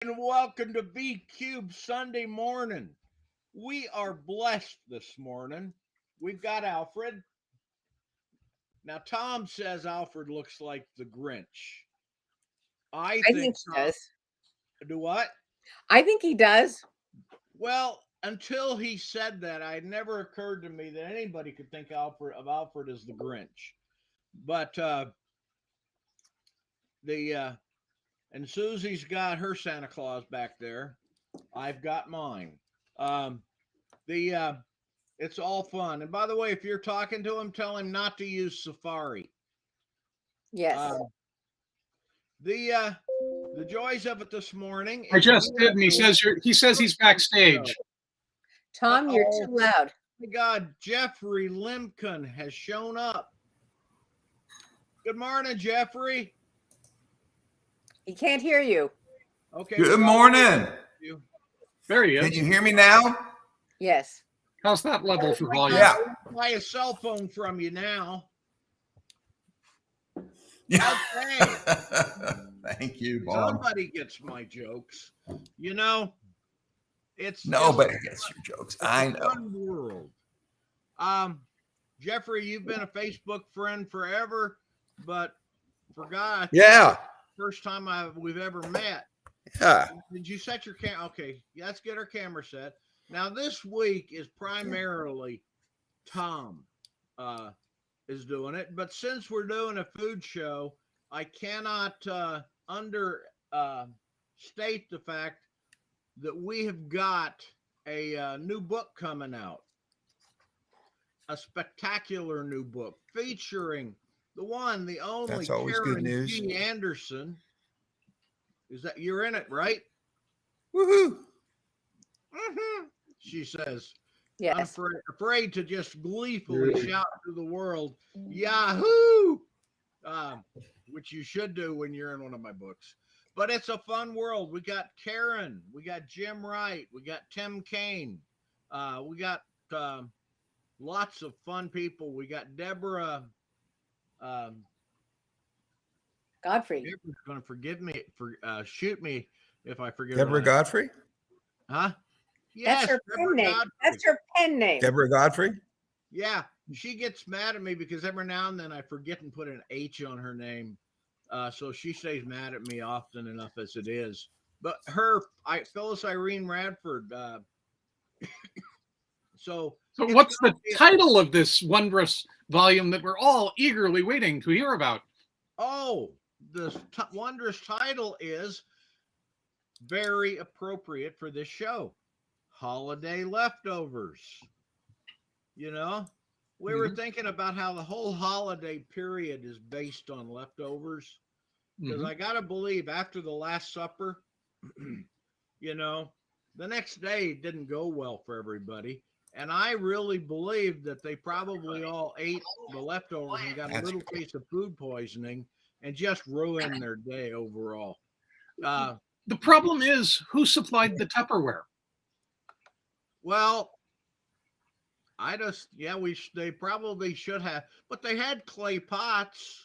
And welcome to V Cube Sunday morning. We are blessed this morning. We've got Alfred. Now, Tom says Alfred looks like the Grinch. I I think think he Tom, does. do what? I think he does. Well, until he said that, it never occurred to me that anybody could think Alfred as the Grinch. But the and Susie's got her Santa Claus back there. I've got mine. Um, the It's all fun. And by the way, if you're talking to him, tell him not to use Safari. Yes. Um, the joys of it this morning I is just did, and he says he's backstage. Tom, you're too loud. My God, Jeffrey Lemkin has shown up. Good morning, Jeffrey. He can't hear you. Okay. Good morning. There he is. Can you hear me now? Yes. How's that level for volume? Yeah. Buy a cell phone from you now. Okay. Thank you, Bob. Somebody gets my jokes. You know, it's Nobody gets your jokes. I know. Fun world. Jeffrey, you've been a Facebook friend forever, but forgot. Yeah. First time we've ever met. Yeah. Did you set your camera? Okay, let's get our camera set. Now this week is primarily Tom is doing it, but since we're doing a food show, I cannot understate the fact that we have got a new book coming out, a spectacular new book featuring the one, the only That's always Karen good news. G. Anderson. Is that you're in it, right? Woohoo. Mm-hmm. She says. Yes. I'm afraid to just gleefully shout to the world, Yahoo! Which you should do when you're in one of my books. But it's a fun world. We got Karen, we got Jim Wright, we got Tim Kaine, we got lots of fun people. We got Deborah. Godfrey. Deborah's going to forgive me shoot me if I forget. Deborah Godfrey? Huh? Yes, That's her pen name. Godfrey. That's her pen name. Deborah Godfrey? Yeah, she gets mad at me because every now and then I forget and put an H on her name. So she stays mad at me often enough as it is. But Phyllis Irene Radford. So what's the title of this wondrous volume that we're all eagerly waiting to hear about? Oh, the wondrous title is very appropriate for this show. Holiday Leftovers. You know, we were thinking about how the whole holiday period is based on leftovers. Because I got to believe after the Last Supper, you know, the next day didn't go well for everybody. And I really believe that they probably all ate the leftovers and got a little case of food poisoning and just ruined their day overall. The problem is, who supplied the Tupperware? Well, they probably should have, but they had clay pots.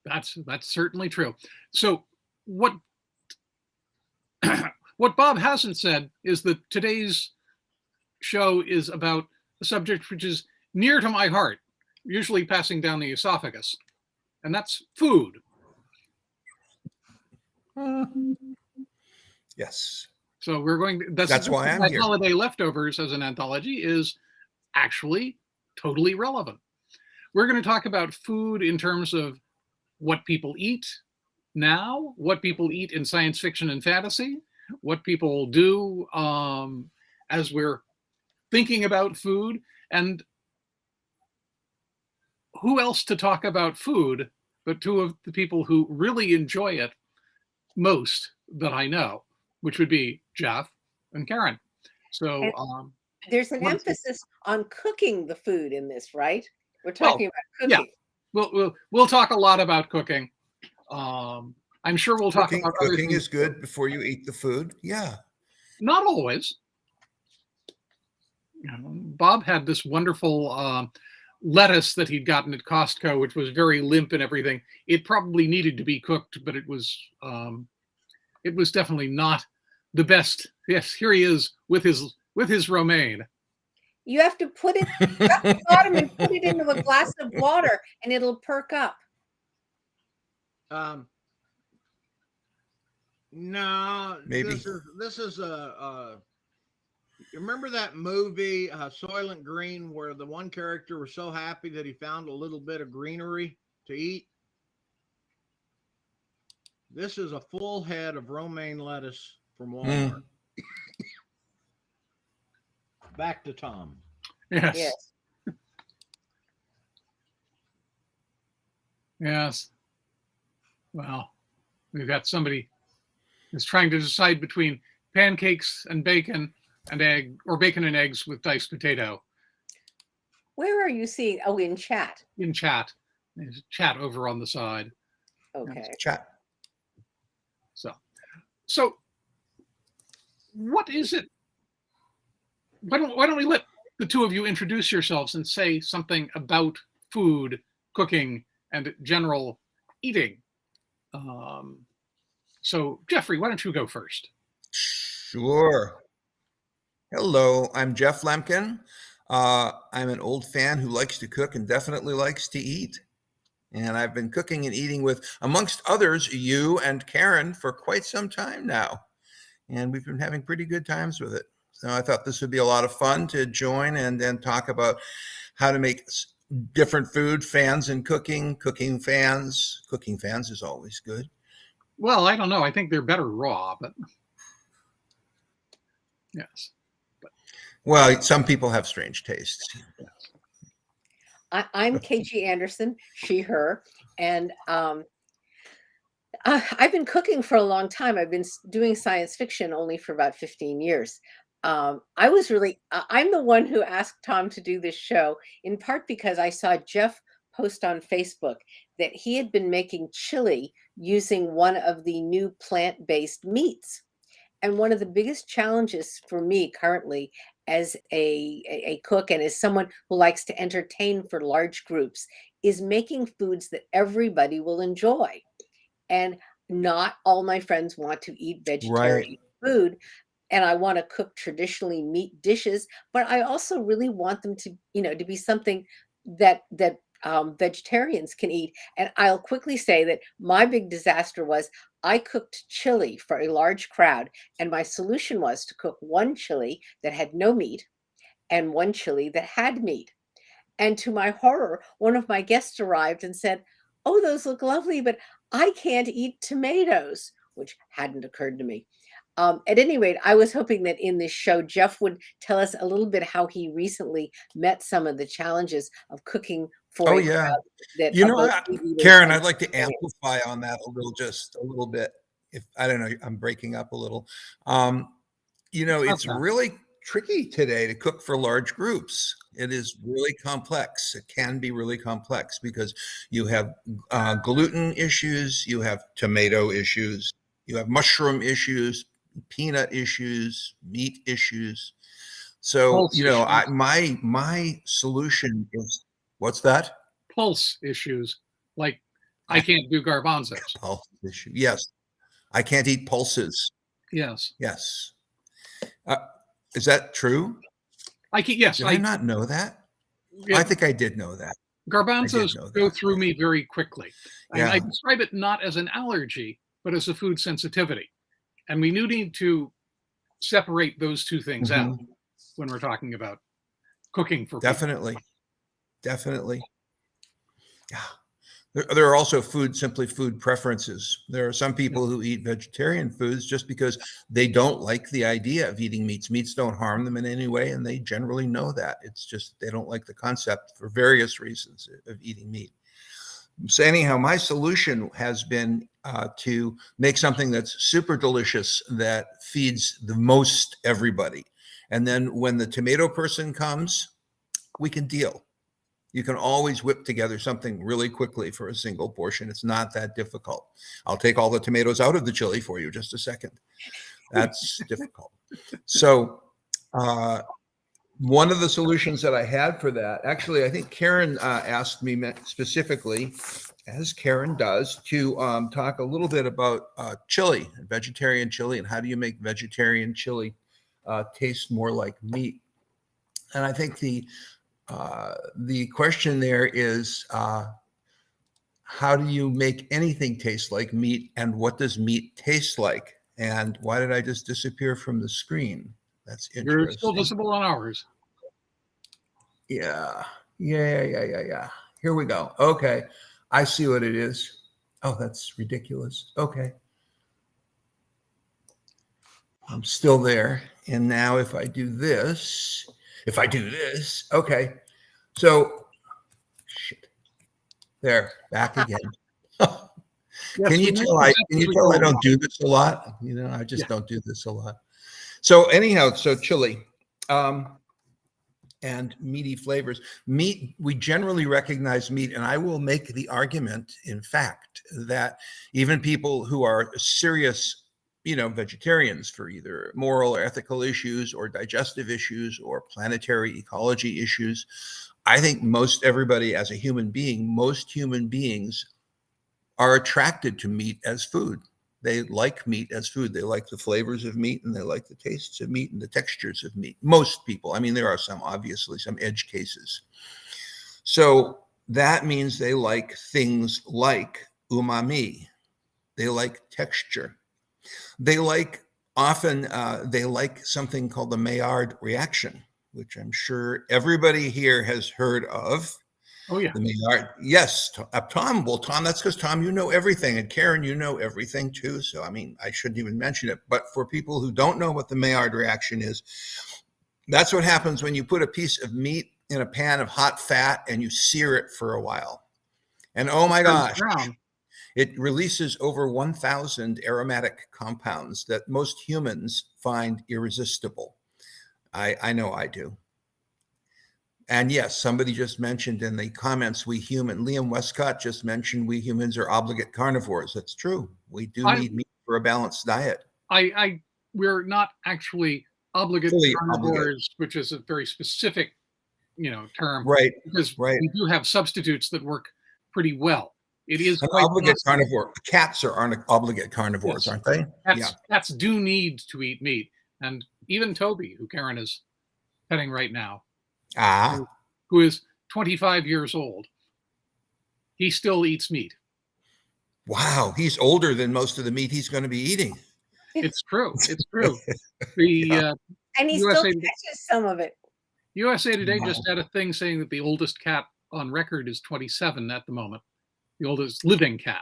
That's certainly true. So what Bob hasn't said is that today's show is about a subject which is near to my heart, usually passing down the esophagus, and that's food. Yes. So we're going to, that's why I'm here. Holiday Leftovers as an anthology is actually totally relevant. We're going to talk about food in terms of what people eat now, what people eat in science fiction and fantasy, what people do as we're thinking about food, and who else to talk about food but two of the people who really enjoy it most that I know, which would be Jeff and Karen. So there's an emphasis on cooking the food in this, right? We're talking about cooking. Yeah, we'll talk a lot about cooking. I'm sure we'll talk about cooking is good before you eat the food. Yeah. Not always. Bob had this wonderful lettuce that he'd gotten at Costco, which was very limp and everything. It probably needed to be cooked, but it was it was definitely not the best. Yes, here he is with his romaine. You have to put it at the bottom and put it into a glass of water, and it'll perk up. No, Maybe. this is a. You remember that movie Soylent Green, where the one character was so happy that he found a little bit of greenery to eat? This is a full head of romaine lettuce from Walmart. Back to Tom. Yes. Yes. Yes. Well, we've got somebody who's trying to decide between pancakes and bacon and egg, or bacon and eggs with diced potato. Where are you seeing? Oh, in chat. In chat. There's chat over on the side. Okay. Chat. So what is it? Why don't we let the two of you introduce yourselves and say something about food, cooking, and general eating? So Jeffrey, why don't you go first? Sure. Hello, I'm Jeff Lemkin. I'm an old fan who likes to cook and definitely likes to eat. And I've been cooking and eating with, amongst others, you and Karen for quite some time now. And we've been having pretty good times with it. So I thought this would be a lot of fun to join and then talk about how to make different food, fans in cooking, cooking fans. Cooking fans is always good. Well, I don't know. I think they're better raw, but yes. Well, some people have strange tastes. I'm KG Anderson, she, her, and I've been cooking for a long time. I've been doing science fiction only for about 15 years. I'm the one who asked Tom to do this show, in part because I saw Jeff post on Facebook that he had been making chili using one of the new plant-based meats. And one of the biggest challenges for me currently as a cook and as someone who likes to entertain for large groups is making foods that everybody will enjoy. And not all my friends want to eat vegetarian food. And I want to cook traditionally meat dishes, but I also really want them to, to be something that vegetarians can eat. And I'll quickly say that my big disaster was I cooked chili for a large crowd, and my solution was to cook one chili that had no meat and one chili that had meat. And to my horror, one of my guests arrived and said, "Oh, those look lovely, but I can't eat tomatoes," which hadn't occurred to me. At any rate, I was hoping that in this show, Jeff would tell us a little bit how he recently met some of the challenges of cooking for a crowd that Karen, I'd like to amplify on that just a little bit. If I don't know, I'm breaking up a little. It's really tricky today to cook for large groups. It is really complex. It can be really complex because you have gluten issues, you have tomato issues, you have mushroom issues, peanut issues, meat issues. So, my solution is, what's that? Pulse issues. Like I can't do garbanzos. Pulse issue. Yes. I can't eat pulses. Yes. Yes. Is that true? Did I not know that? Yeah. I think I did know that. Garbanzos go through me very quickly. Yeah. I describe it not as an allergy, but as a food sensitivity. And we need to separate those two things out when we're talking about cooking for people. Definitely. Yeah. There are also simply food preferences. There are some people who eat vegetarian foods just because they don't like the idea of eating meats. Meats don't harm them in any way, and they generally know that. It's just they don't like the concept for various reasons of eating meat. So anyhow, my solution has been to make something that's super delicious that feeds the most everybody. And then when the tomato person comes, we can deal. You can always whip together something really quickly for a single portion. It's not that difficult. I'll take all the tomatoes out of the chili for you just a second. That's difficult. So One of the solutions that I had for that, actually, I think Karen asked me specifically, as Karen does, to talk a little bit about chili, vegetarian chili, and how do you make vegetarian chili taste more like meat. And I think the question there is, how do you make anything taste like meat, and what does meat taste like? And why did I just disappear from the screen? That's interesting. You're still visible on ours. Yeah. Here we go. Okay. I see what it is. Oh, that's ridiculous. Okay. I'm still there. And now if I do this, okay. So, shit. There, back again. Yes, Can you tell I don't do this a lot? I just don't do this a lot. So anyhow, chili and meaty flavors. Meat, we generally recognize meat, and I will make the argument, in fact, that even people who are serious, vegetarians for either moral or ethical issues or digestive issues or planetary ecology issues, I think most everybody as a human being, most human beings are attracted to meat as food. They like meat as food. They like the flavors of meat, and they like the tastes of meat and the textures of meat. Most people. I mean, there are some, obviously, some edge cases. So that means they like things like umami. They like texture. They like something called the Maillard reaction, which I'm sure everybody here has heard of. Oh, yeah. The Maillard, yes. Tom, that's because, Tom, you know everything. And Karen, you know everything too. So, I mean, I shouldn't even mention it. But for people who don't know what the Maillard reaction is, that's what happens when you put a piece of meat in a pan of hot fat and you sear it for a while. And oh my gosh, it releases over 1,000 aromatic compounds that most humans find irresistible. I know I do. And yes, somebody just mentioned in the comments, Liam Westcott just mentioned we humans are obligate carnivores. That's true. We do need meat for a balanced diet. We're not actually obligate carnivores, which is a very specific, term. Right. Because we do have substitutes that work pretty well. It is an obligate carnivore. Cats aren't obligate carnivores, yes. Aren't they? Cats do need to eat meat. And even Toby, who Karen is petting right now, who is 25 years old, he still eats meat. Wow, he's older than most of the meat he's going to be eating. It's true. It's true. And he still catches some of it. USA Today just had a thing saying that the oldest cat on record is 27 at the moment. The oldest living cat.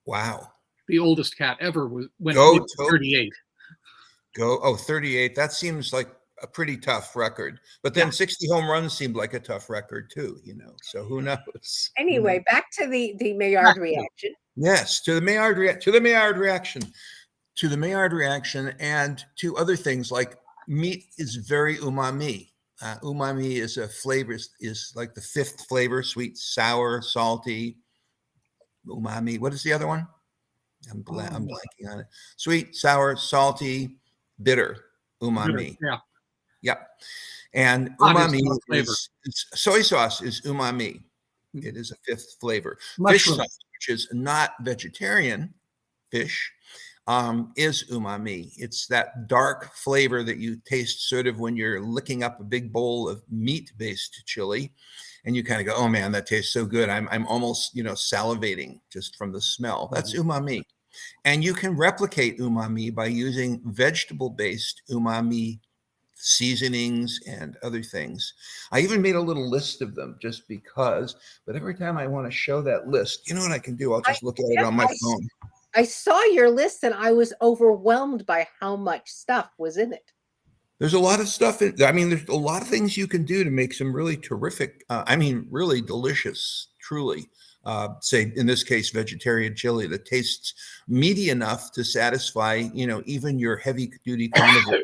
Wow. The oldest cat ever went 38. 38. That seems like a pretty tough record. But then 60 home runs seemed like a tough record too, So who knows? Anyway, back to the Maillard reaction. Yes, to the Maillard reaction. And to other things like meat is very umami. Umami is a flavor, is like the fifth flavor: sweet, sour, salty. Umami. What is the other one? I'm blanking on it. Sweet, sour, salty, bitter. Umami. Yeah. Yep. And umami is soy sauce is umami. It is a fifth flavor. Fish sauce, which is not vegetarian fish, is umami. It's that dark flavor that you taste sort of when you're licking up a big bowl of meat-based chili, and you kind of go, "Oh man, that tastes so good! I'm almost salivating just from the smell." That's umami, and you can replicate umami by using vegetable-based umami seasonings and other things. I even made a little list of them just because, but every time I want to show that list, you know what I can do? I'll just look at it on my phone. I saw your list and I was overwhelmed by how much stuff was in it. There's a lot of stuff. There's a lot of things you can do to make some really terrific, really delicious, truly, say in this case, vegetarian chili that tastes meaty enough to satisfy, even your heavy duty carnivore.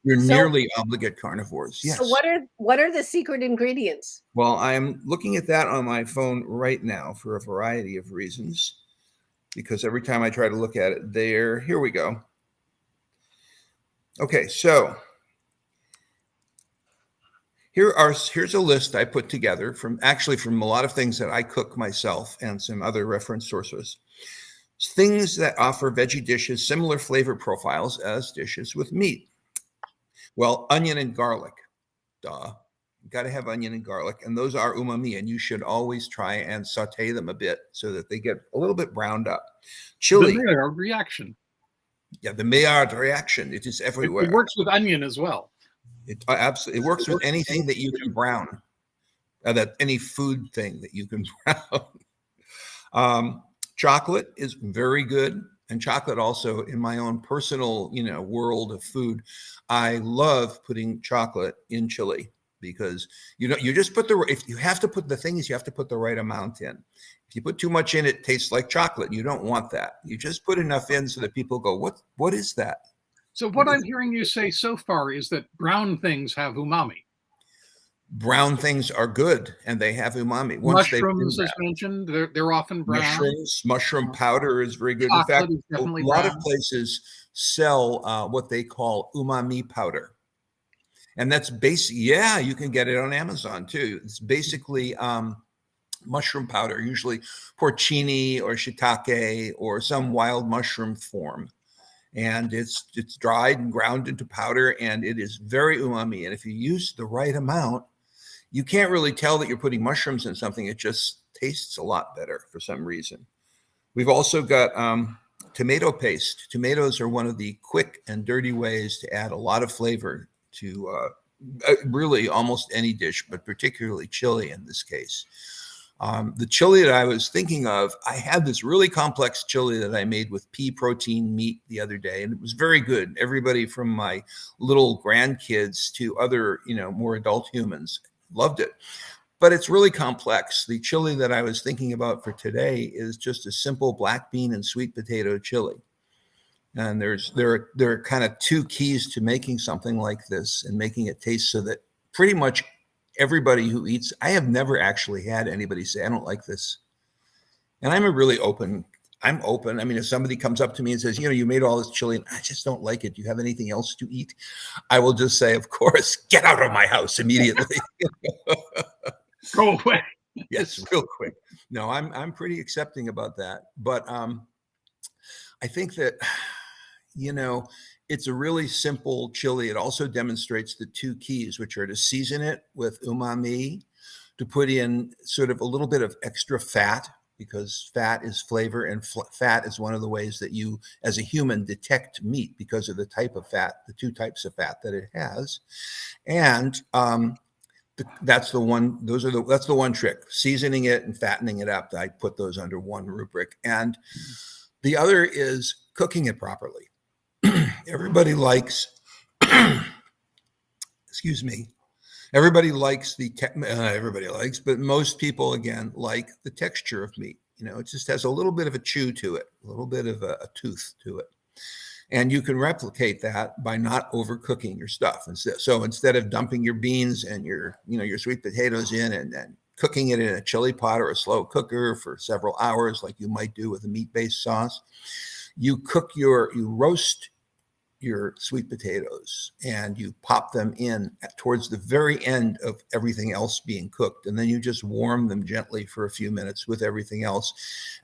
You're nearly obligate carnivores. Yes. So what are the secret ingredients? Well, I'm looking at that on my phone right now for a variety of reasons, because every time I try to look at it here we go. Okay, so Here's a list I put together from a lot of things that I cook myself and some other reference sources. Things that offer veggie dishes similar flavor profiles as dishes with meat. Well, onion and garlic. Duh. You got to have onion and garlic, and those are umami, and you should always try and saute them a bit so that they get a little bit browned up. Chili. The Maillard reaction. Yeah, the Maillard reaction. It is everywhere. It works with onion as well. It absolutely works with anything that you can brown. That any food thing that you can brown. Chocolate is very good, and chocolate also in my own personal, world of food. I love putting chocolate in chili because you just put if you have to put you have to put the right amount in. If you put too much in, it tastes like chocolate. You don't want that. You just put enough in so that people go, what is that? So what I'm hearing you say so far is that brown things have umami. Brown things are good, and they have umami. Mushrooms, as mentioned, they're often brown. Mushroom powder is very good. Chocolate In fact, a lot of places sell what they call umami powder. And that's you can get it on Amazon too. It's basically mushroom powder, usually porcini or shiitake or some wild mushroom form. And it's dried and ground into powder, and it is very umami. And if you use the right amount, you can't really tell that you're putting mushrooms in something. It just tastes a lot better for some reason. We've also got tomato paste. Tomatoes are one of the quick and dirty ways to add a lot of flavor to really almost any dish, but particularly chili in this case. The chili that I was thinking of, I had this really complex chili that I made with pea protein meat the other day, and it was very good. Everybody from my little grandkids to other, more adult humans loved it. But it's really complex. The chili that I was thinking about for today is just a simple black bean and sweet potato chili. And there are kind of two keys to making something like this and making it taste so that pretty much everybody who eats, I have never actually had anybody say, I don't like this. And I'm open. I mean, if somebody comes up to me and says, you made all this chili and I just don't like it. Do you have anything else to eat? I will just say, of course, get out of my house immediately. Go away. Yes, real quick. No, I'm pretty accepting about that. But I think that, it's a really simple chili. It also demonstrates the two keys, which are to season it with umami, to put in sort of a little bit of extra fat, because fat is flavor, and fat is one of the ways that you, as a human, detect meat because of the type of fat, the two types of fat that it has. And that's the one trick, seasoning it and fattening it up. I put those under one rubric. And the other is cooking it properly. Everybody likes, excuse me, everybody likes but most people, again, like the texture of meat. It just has a little bit of a chew to it, a little bit of a tooth to it. And you can replicate that by not overcooking your stuff. So instead of dumping your beans and your sweet potatoes in and cooking it in a chili pot or a slow cooker for several hours, like you might do with a meat-based sauce, you roast your sweet potatoes and you pop them in towards the very end of everything else being cooked. And then you just warm them gently for a few minutes with everything else.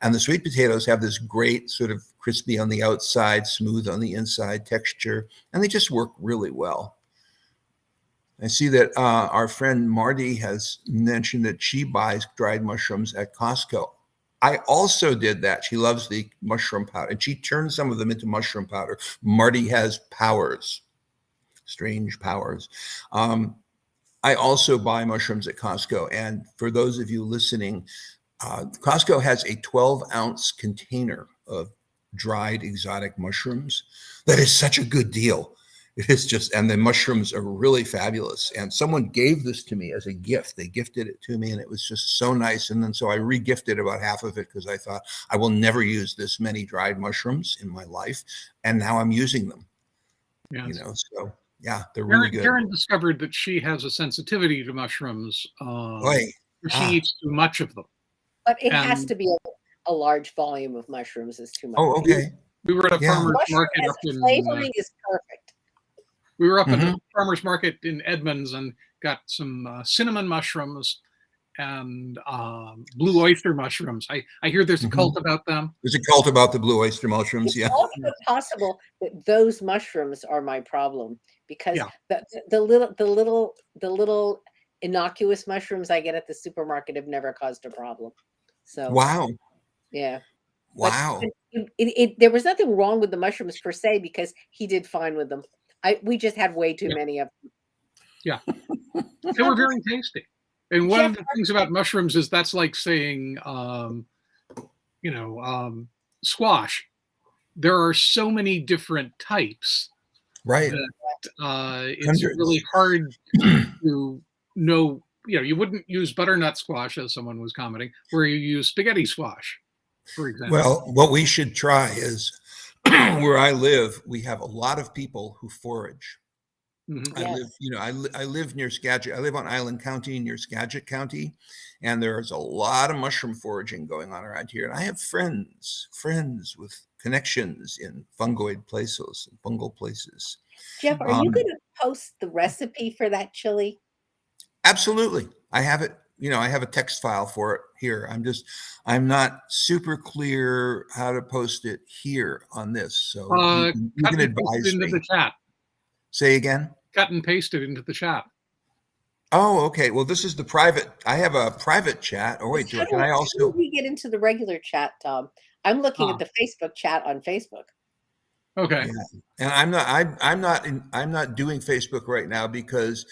And the sweet potatoes have this great sort of crispy on the outside, smooth on the inside texture, and they just work really well. I see that our friend Marty has mentioned that she buys dried mushrooms at Costco. I also did that. She loves the mushroom powder, and she turned some of them into mushroom powder. Marty has powers, strange powers. I also buy mushrooms at Costco. And for those of you listening, Costco has a 12-ounce container of dried exotic mushrooms. That is such a good deal. It is just, and the mushrooms are really fabulous. And someone gave this to me as a gift. They gifted it to me, and it was just so nice. And then so I re-gifted about half of it because I thought I will never use this many dried mushrooms in my life. And now I'm using them. Yes. So yeah, they're really good. Karen discovered that she has a sensitivity to mushrooms. She eats too much of them. But it has to be a large volume of mushrooms is too much. Oh, okay. We were at a farmer's market up in flavoring is perfect. We were up at the farmer's market in Edmonds, and got some cinnamon mushrooms and blue oyster mushrooms. I hear there's a cult about them. There's a cult about the blue oyster mushrooms. It's Yeah. also possible that those mushrooms are my problem, because Yeah. the little innocuous mushrooms I get at the supermarket have never caused a problem. So Wow. yeah. Wow. But there was nothing wrong with the mushrooms per se, because he did fine with them. We just had way too many of them. Yeah. They were very tasty. And one of the things about mushrooms is that's like saying, squash. There are so many different types. Right. That it's Hundreds. really hard to know. You wouldn't use butternut squash, as someone was commenting, where you use spaghetti squash, for example. Well, what we should try is where I live, we have a lot of people who forage. Mm-hmm. I live near Skagit. I live on Island County near Skagit County, and there's a lot of mushroom foraging going on around here. And I have friends with connections in fungal places. Jeff, are you going to post the recipe for that chili? Absolutely. I have it. I have a text file for it here. I'm not super clear how to post it here on this. So you can advise me. Into the chat. Say again? Cut and paste it into the chat. Oh, okay. Well, this is the private. I have a private chat. Oh, wait, can I also? How do we get into the regular chat, Tom? I'm looking at the Facebook chat on Facebook. Okay. Yeah. And I'm not doing Facebook right now because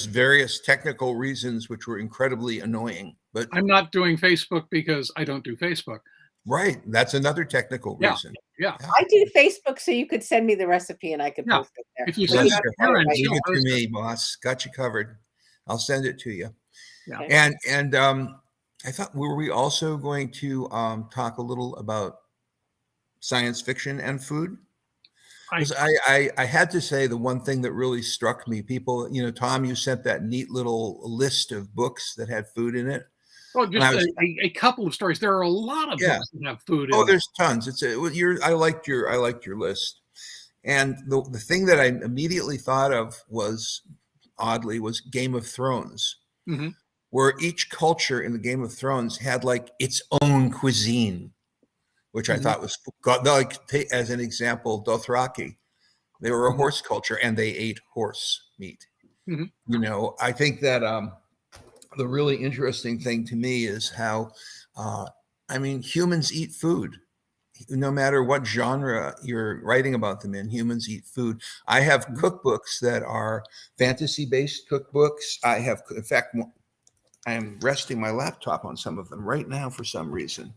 various technical reasons, which were incredibly annoying. But I'm not doing Facebook because I don't do Facebook. Right. That's another technical reason. Yeah. I do Facebook, so you could send me the recipe and I could post it there. If you send it to me, boss. Got you covered. I'll send it to you. Yeah. Okay. And I thought, were we also going to talk a little about science fiction and food? I had to say the one thing that really struck me, people, Tom, you sent that neat little list of books that had food in it. Well, just a couple of stories. There are a lot of books that have food in it. There's tons. I liked your list. And the thing that I immediately thought of was Game of Thrones, mm-hmm. where each culture in the Game of Thrones had like its own cuisine, which I thought was, as an example, Dothraki. They were a horse culture and they ate horse meat. Mm-hmm. I think that the really interesting thing to me is how, humans eat food. No matter what genre you're writing about them in, humans eat food. I have cookbooks that are fantasy-based cookbooks. In fact, I am resting my laptop on some of them right now for some reason.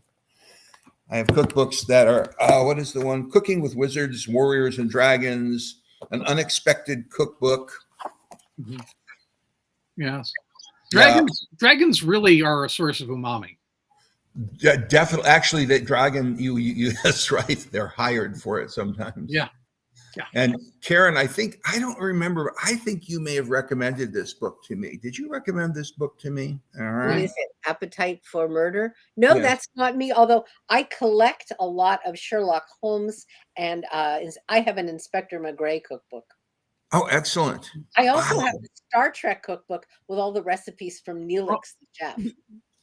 I have cookbooks that are, what is the one? Cooking with Wizards, Warriors, and Dragons, an unexpected cookbook. Mm-hmm. Yes. Dragons really are a source of umami. Yeah, definitely. Actually, that dragon, you that's right. They're hired for it sometimes. Yeah. And Karen, I don't remember. I think you may have recommended this book to me. Did you recommend this book to me? All right. What is it? Appetite for Murder? No, yes. That's not me. Although I collect a lot of Sherlock Holmes, and I have an Inspector Magray cookbook. Oh, excellent. I also have a Star Trek cookbook with all the recipes from Neelix the chef.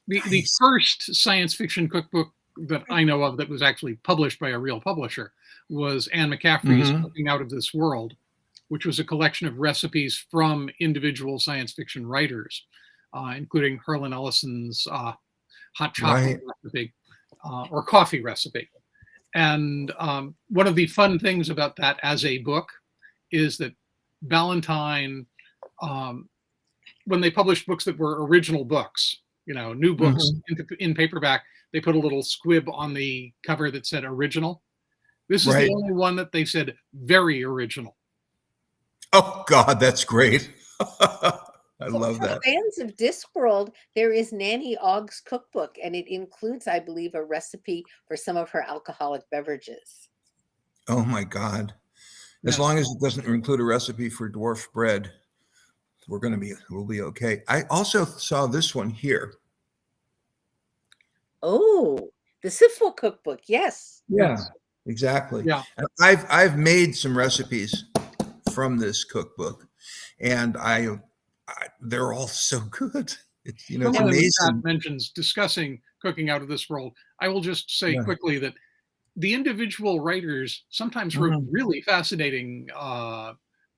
The first science fiction cookbook that I know of that was actually published by a real publisher was Anne McCaffrey's Cooking Out of This World, which was a collection of recipes from individual science fiction writers, including Harlan Ellison's hot chocolate recipe or coffee recipe. And one of the fun things about that as a book is that Ballantine, when they published books that were original books, new books in paperback, they put a little squib on the cover that said original. This is the only one that they said very original. Oh, God, that's great. I love that. For fans of Discworld, there is Nanny Ogg's cookbook, and it includes, I believe, a recipe for some of her alcoholic beverages. Oh, my God. As long as it doesn't include a recipe for dwarf bread, we'll be okay. I also saw this one here. Oh, the Sifwell cookbook. Yes. Yeah, exactly. Yeah. And I've made some recipes from this cookbook, and I they're all so good. It's, it's Someone in the chat amazing. mentions discussing cooking out of this world. I will just say Yeah. quickly that the individual writers sometimes wrote Mhm. really fascinating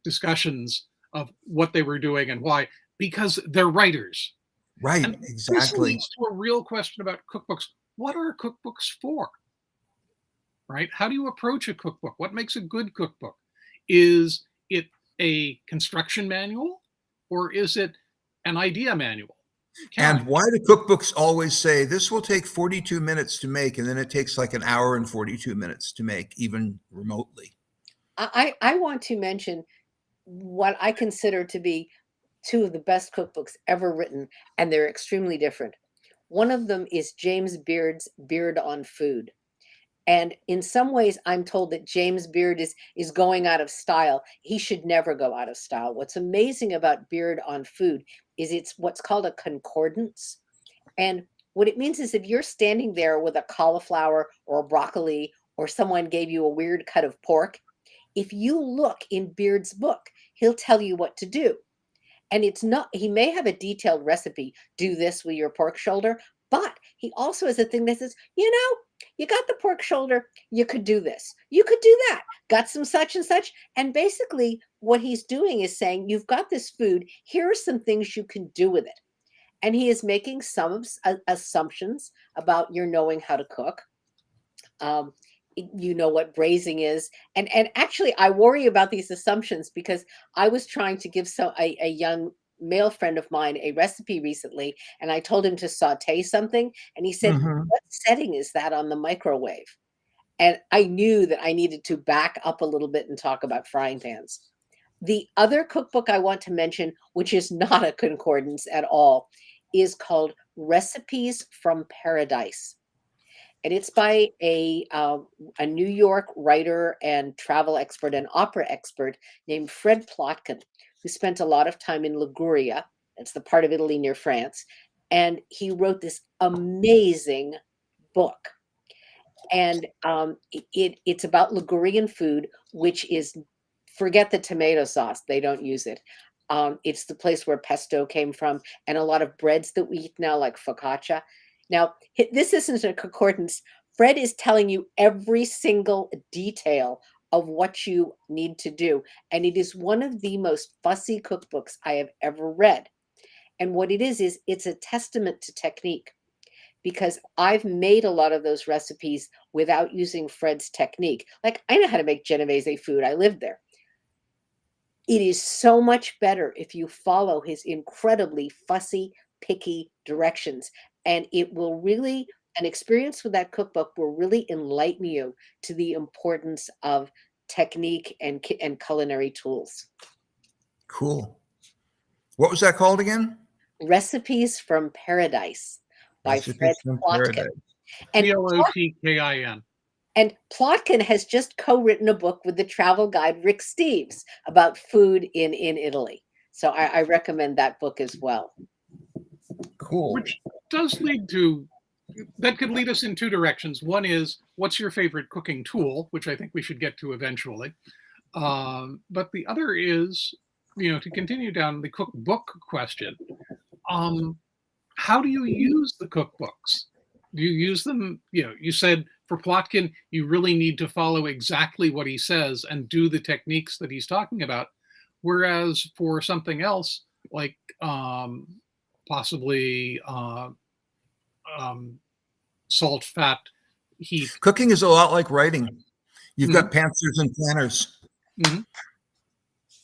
discussions of what they were doing and why, because they're writers. Right, And this exactly. leads to a real question about cookbooks. What are cookbooks for? Right? How do you approach a cookbook? What makes a good cookbook? Is it a construction manual or is it an idea manual? And Karen, why do cookbooks always say this will take 42 minutes to make, and then it takes like an hour and 42 minutes to make, even remotely? I want to mention what I consider to be two of the best cookbooks ever written, and they're extremely different. One of them is James Beard's Beard on Food. And in some ways, I'm told that James Beard is going out of style. He should never go out of style. What's amazing about Beard on Food is it's what's called a concordance. And what it means is if you're standing there with a cauliflower or a broccoli, or someone gave you a weird cut of pork, if you look in Beard's book, he'll tell you what to do. And it's not, he may have a detailed recipe, do this with your pork shoulder, but he also has a thing that says, you got the pork shoulder, you could do this, you could do that, got some such and such. And basically, what he's doing is saying, you've got this food, here are some things you can do with it. And he is making some assumptions about your knowing how to cook. You know what braising is, and actually I worry about these assumptions because I was trying to give a young male friend of mine a recipe recently, and I told him to saute something, and he said, Mhm. what setting is that on the microwave? And I knew that I needed to back up a little bit and talk about frying pans. The other cookbook I want to mention, which is not a concordance at all, is called Recipes from Paradise. And it's by a New York writer and travel expert and opera expert named Fred Plotkin, who spent a lot of time in Liguria. It's the part of Italy near France. And he wrote this amazing book. And it's about Ligurian food, which is, forget the tomato sauce, they don't use it. It's the place where pesto came from, and a lot of breads that we eat now, like focaccia. Now, this isn't a concordance. Fred is telling you every single detail of what you need to do. And it is one of the most fussy cookbooks I have ever read. And what it is it's a testament to technique, because I've made a lot of those recipes without using Fred's technique. Like, I know how to make Genovese food. I lived there. It is so much better if you follow his incredibly fussy, picky directions. And it will really, an experience with that cookbook will really enlighten you to the importance of technique and culinary tools. Cool. What was that called again? Recipes from Paradise by Fred Recipes from Plotkin. Paradise. And Plotkin. And Plotkin has just co-written a book with the travel guide Rick Steves about food in Italy. So I recommend that book as well. Cool. Which does lead to, that could lead us in two directions. One is, what's your favorite cooking tool, which I think we should get to eventually. But the other is, to continue down the cookbook question, how do you use the cookbooks? Do you use them? You said for Plotkin, you really need to follow exactly what he says and do the techniques that he's talking about. Whereas for something else, like possibly salt, fat, heat. Cooking is a lot like writing. You've Mhm. got pantsers and planners. Mhm.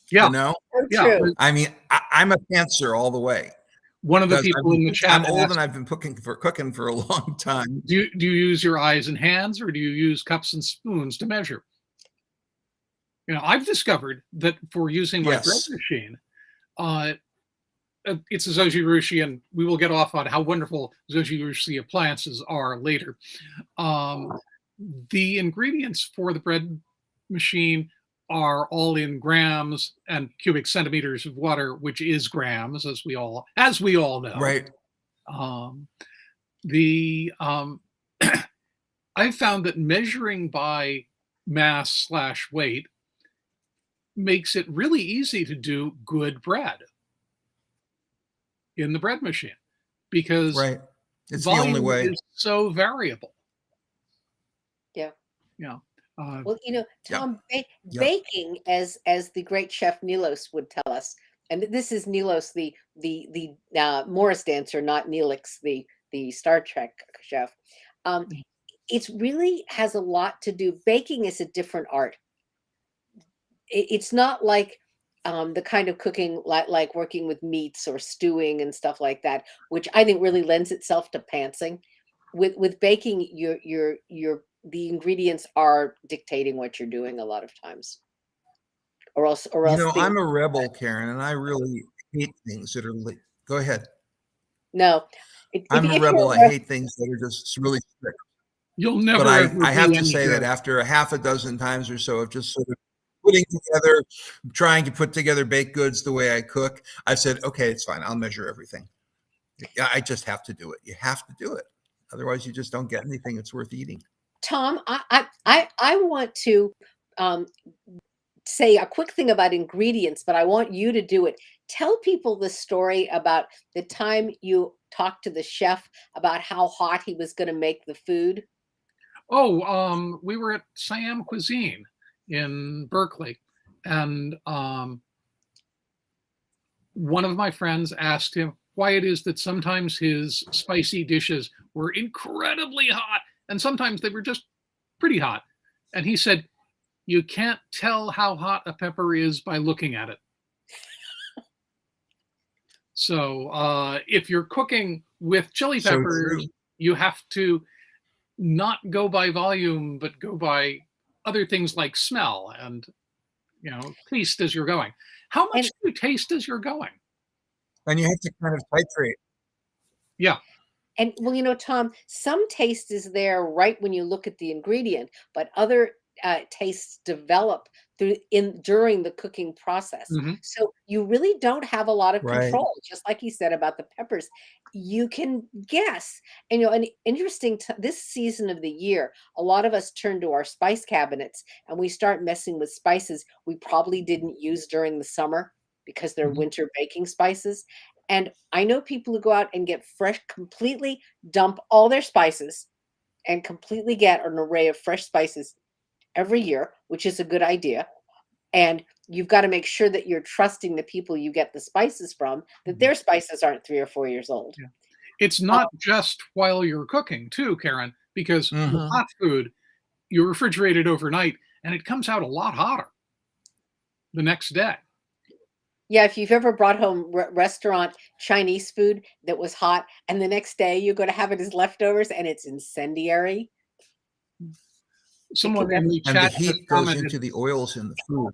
Yeah. So Yeah. true. I mean, I'm a pantser all the way. One of the Because people in the chat I'm old asked, and I've been cooking for a long time. do you use your eyes and hands, or do you use cups and spoons to measure? I've discovered that for using my bread Yes. machine, it's a Zojirushi, and we will get off on how wonderful Zojirushi appliances are later. The ingredients for the bread machine are all in grams and cubic centimeters of water, which is grams, as we all know. Right. I've found that measuring by mass/weight makes it really easy to do good bread. in the bread machine because Right. It's the volume only way. is so variable. Yeah. Yeah. Well, Yep. Tom, Yep. baking, as the great chef Nilos would tell us, and this is Nilos, the Morris dancer, not Neelix, the Star Trek chef. It's really has a lot to do. Baking is a different art. It's not like the kind of cooking like working with meats or stewing and stuff like that, which I think really lends itself to pantsing. With baking, the ingredients are dictating what you're doing a lot of times, or else things. I'm a rebel, Karen, and I really hate things that are late. Go ahead. No, I'm a if rebel. I you're hate things that are just really strict. You'll But never ever I have be to any say that good. after a half a dozen times or so of just sort of trying to put together baked goods the way I cook, I said, okay, it's fine. I'll measure everything. I just have to do it. You have to do it. Otherwise, you just don't get anything that's worth eating. Tom, I want to um, say a quick thing about ingredients, but I want you to do it. Tell people the story about the time you talked to the chef about how hot he was going to make the food. Oh, we were at Siam Cuisine in Berkeley, and one of my friends asked him why it is that sometimes his spicy dishes were incredibly hot and sometimes they were just pretty hot. And he said, you can't tell how hot a pepper is by looking at it. So if you're cooking with chili So peppers, true. you have to not go by volume, but go by other things like smell and taste as you're going. How much And do you taste as you're going? And you have to kind of titrate. Yeah. And well, Tom, some taste is there right when you look at the ingredient, but other tastes develop during the cooking process. Mhm. So you really don't have a lot of Right. control, just like you said about the peppers. You can guess. And an interesting this season of the year, a lot of us turn to our spice cabinets and we start messing with spices we probably didn't use during the summer because they're Mhm. winter baking spices. And I know people who go out and get completely dump all their spices and completely get an array of fresh spices every year, which is a good idea. And you've got to make sure that you're trusting the people you get the spices from, that their spices aren't 3 or 4 years old. Yeah. It's not just while you're cooking, too, Karen, because with Mhm. hot food, you refrigerate it overnight and it comes out a lot hotter the next day. Yeah, if you've ever brought home restaurant Chinese food that was hot, and the next day you go to have it as leftovers and it's incendiary. Someone in That's the And the chat just heat goes commented, into the oils in the food.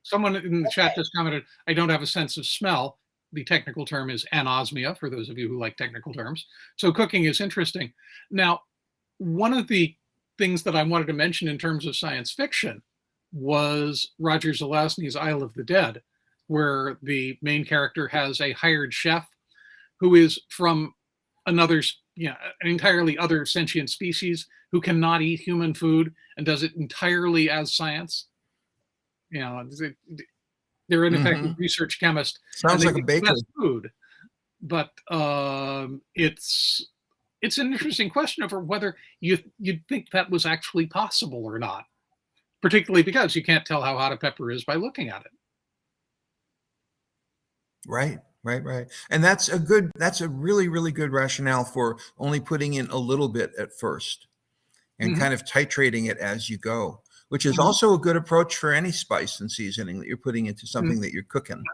someone in the chat okay. just commented, I don't have a sense of smell. The technical term is anosmia, for those of you who like technical terms. So cooking is interesting. Now, one of the things that I wanted to mention in terms of science fiction was Roger Zelazny's Isle of the Dead, where the main character has a hired chef who is from another, an entirely other sentient species who cannot eat human food and does it entirely as science. They're in effect a Mhm. research chemist, and Sounds they like a make the baker. best food. But it's an interesting question over whether you'd think that was actually possible or not, particularly because you can't tell how hot a pepper is by looking at it. Right. And that's a really, really good rationale for only putting in a little bit at first and Mhm. kind of titrating it as you go, which is Mhm. also a good approach for any spice and seasoning that you're putting into something that you're cooking.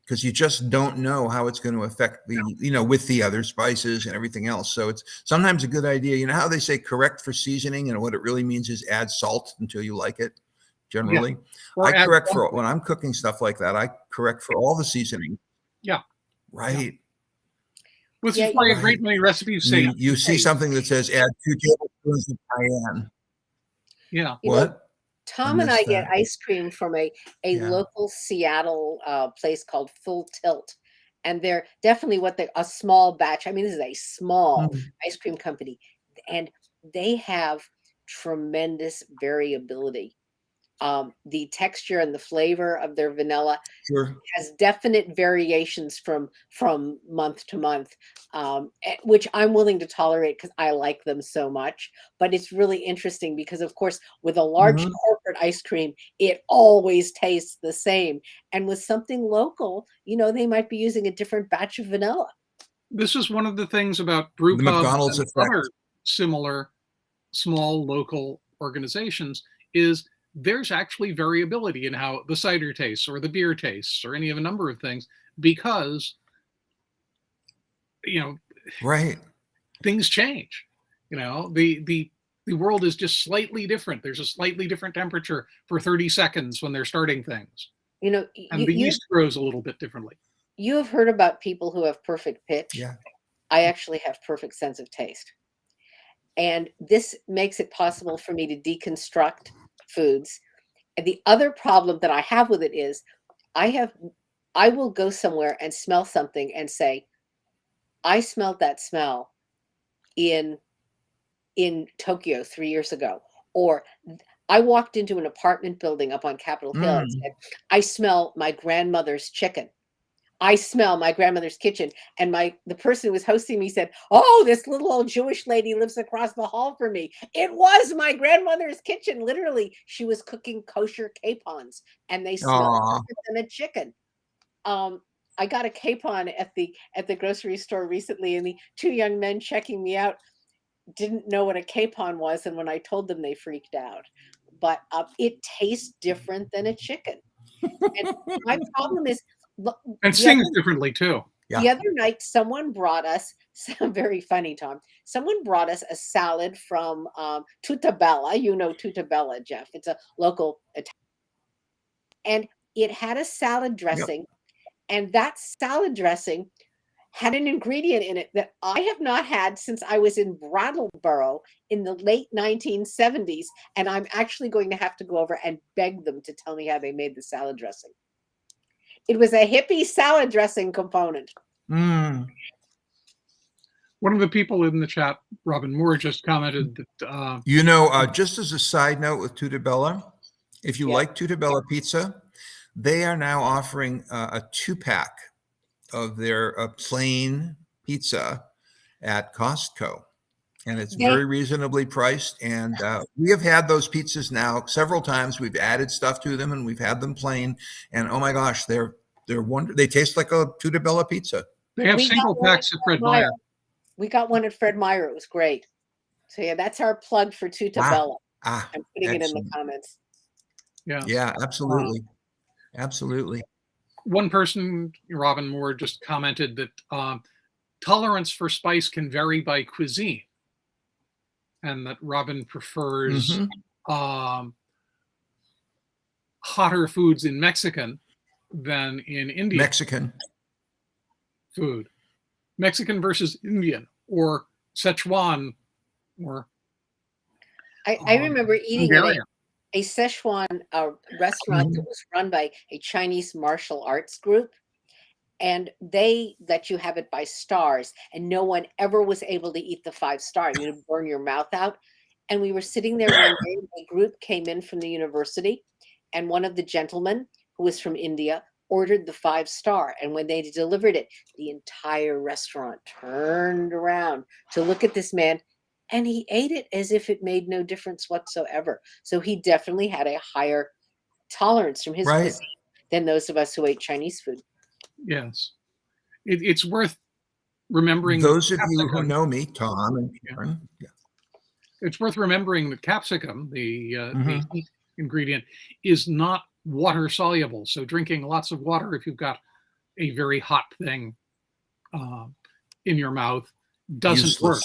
Because you just don't know how it's going to affect with the other spices and everything else. So it's sometimes a good idea. You know how they say correct for seasoning, and what it really means is add salt until you like it. Yeah. Generally, Or I add correct for something. when I'm cooking stuff like that. I correct for all the seasoning. Yeah. Right. Which Yeah, is why a Right. great many recipes say You see taste. something that says add 2 tablespoons of cayenne. Yeah. you know, What? I Tom and I missed get that. ice cream from a Yeah. local Seattle place called Full Tilt, and they're definitely a small batch. I mean, this is a small Mhm. ice cream company, and they have tremendous variability. The texture and the flavor of their vanilla Sure. has definite variations from month to month, which I'm willing to tolerate because I like them so much. But it's really interesting because, of course, with a large Mhm. corporate ice cream, it always tastes the same. And with something local, they might be using a different batch of vanilla. This is one of the things about brew The pubs McDonald's and effect. other similar small local organizations is there's actually variability in how the cider tastes or the beer tastes or any of a number of things because Right. things change. The world is just slightly different. There's a slightly different temperature for 30 seconds when they're starting things, and the yeast grows a little bit differently. You have heard about people who have perfect pitch. Yeah. I actually have perfect sense of taste. And this makes it possible for me to deconstruct foods. And the other problem that I have with it is I will go somewhere and smell something and say, I smelled that smell in Tokyo 3 years ago. Or I walked into an apartment building up on Capitol Hill and said, I smell my grandmother's chicken. I smell my grandmother's kitchen. And the person who was hosting me said, oh, this little old Jewish lady lives across the hall from me. It was my grandmother's kitchen. Literally, she was cooking kosher capons and they smelled different than a chicken. I got a capon at the grocery store recently, and the two young men checking me out didn't know what a capon was. And when I told them, they freaked out. But it tastes different than a chicken. And my problem is, and sings differently too. The other night, someone brought us, very funny, Tom. Someone brought us a salad from Tutabella. You know Tutabella, Jeff. It's a local Italian. And it had a salad dressing. And that salad dressing had an ingredient in it that I have not had since I was in Brattleboro in the late 1970s. And I'm actually going to have to go over and beg them to tell me how they made the salad dressing. It was a hippie salad dressing component. One of the people in the chat, Robin Moore, just commented that just as a side note with Tutabella, if you like Tutabella pizza, they are now offering a 2-pack of their plain pizza at Costco, and it's very reasonably priced. And we have had those pizzas now several times. We've added stuff to them, and we've had them plain. And oh my gosh, they're they taste like a Tutabella pizza. They have single packs at Fred Meyer. We got one at Fred Meyer. It was great. So yeah, that's our plug for Tutabella. I'm putting it in the comments. Yeah, absolutely. Absolutely. One person, Robin Moore, just commented that tolerance for spice can vary by cuisine, and that Robin prefers hotter foods in Mexican than in Indian. Mexican food. Mexican versus Indian or Szechuan or I remember eating at a Szechuan restaurant that was run by a Chinese martial arts group, and they let you have it by stars, and no one ever was able to eat the 5-star. You would burn your mouth out. And we were sitting there one day, and a group came in from the university, and one of the gentlemen who was from India ordered the 5-star. And when they delivered it, the entire restaurant turned around to look at this man, and he ate it as if it made no difference whatsoever. So he definitely had a higher tolerance from his cuisine than those of us who ate Chinese food. Yes. It's worth remembering. Those of you who know me, Tom and Karen. It's worth remembering that capsicum, the heat ingredient, is not water soluble. So drinking lots of water if you've got a very hot thing in your mouth doesn't work.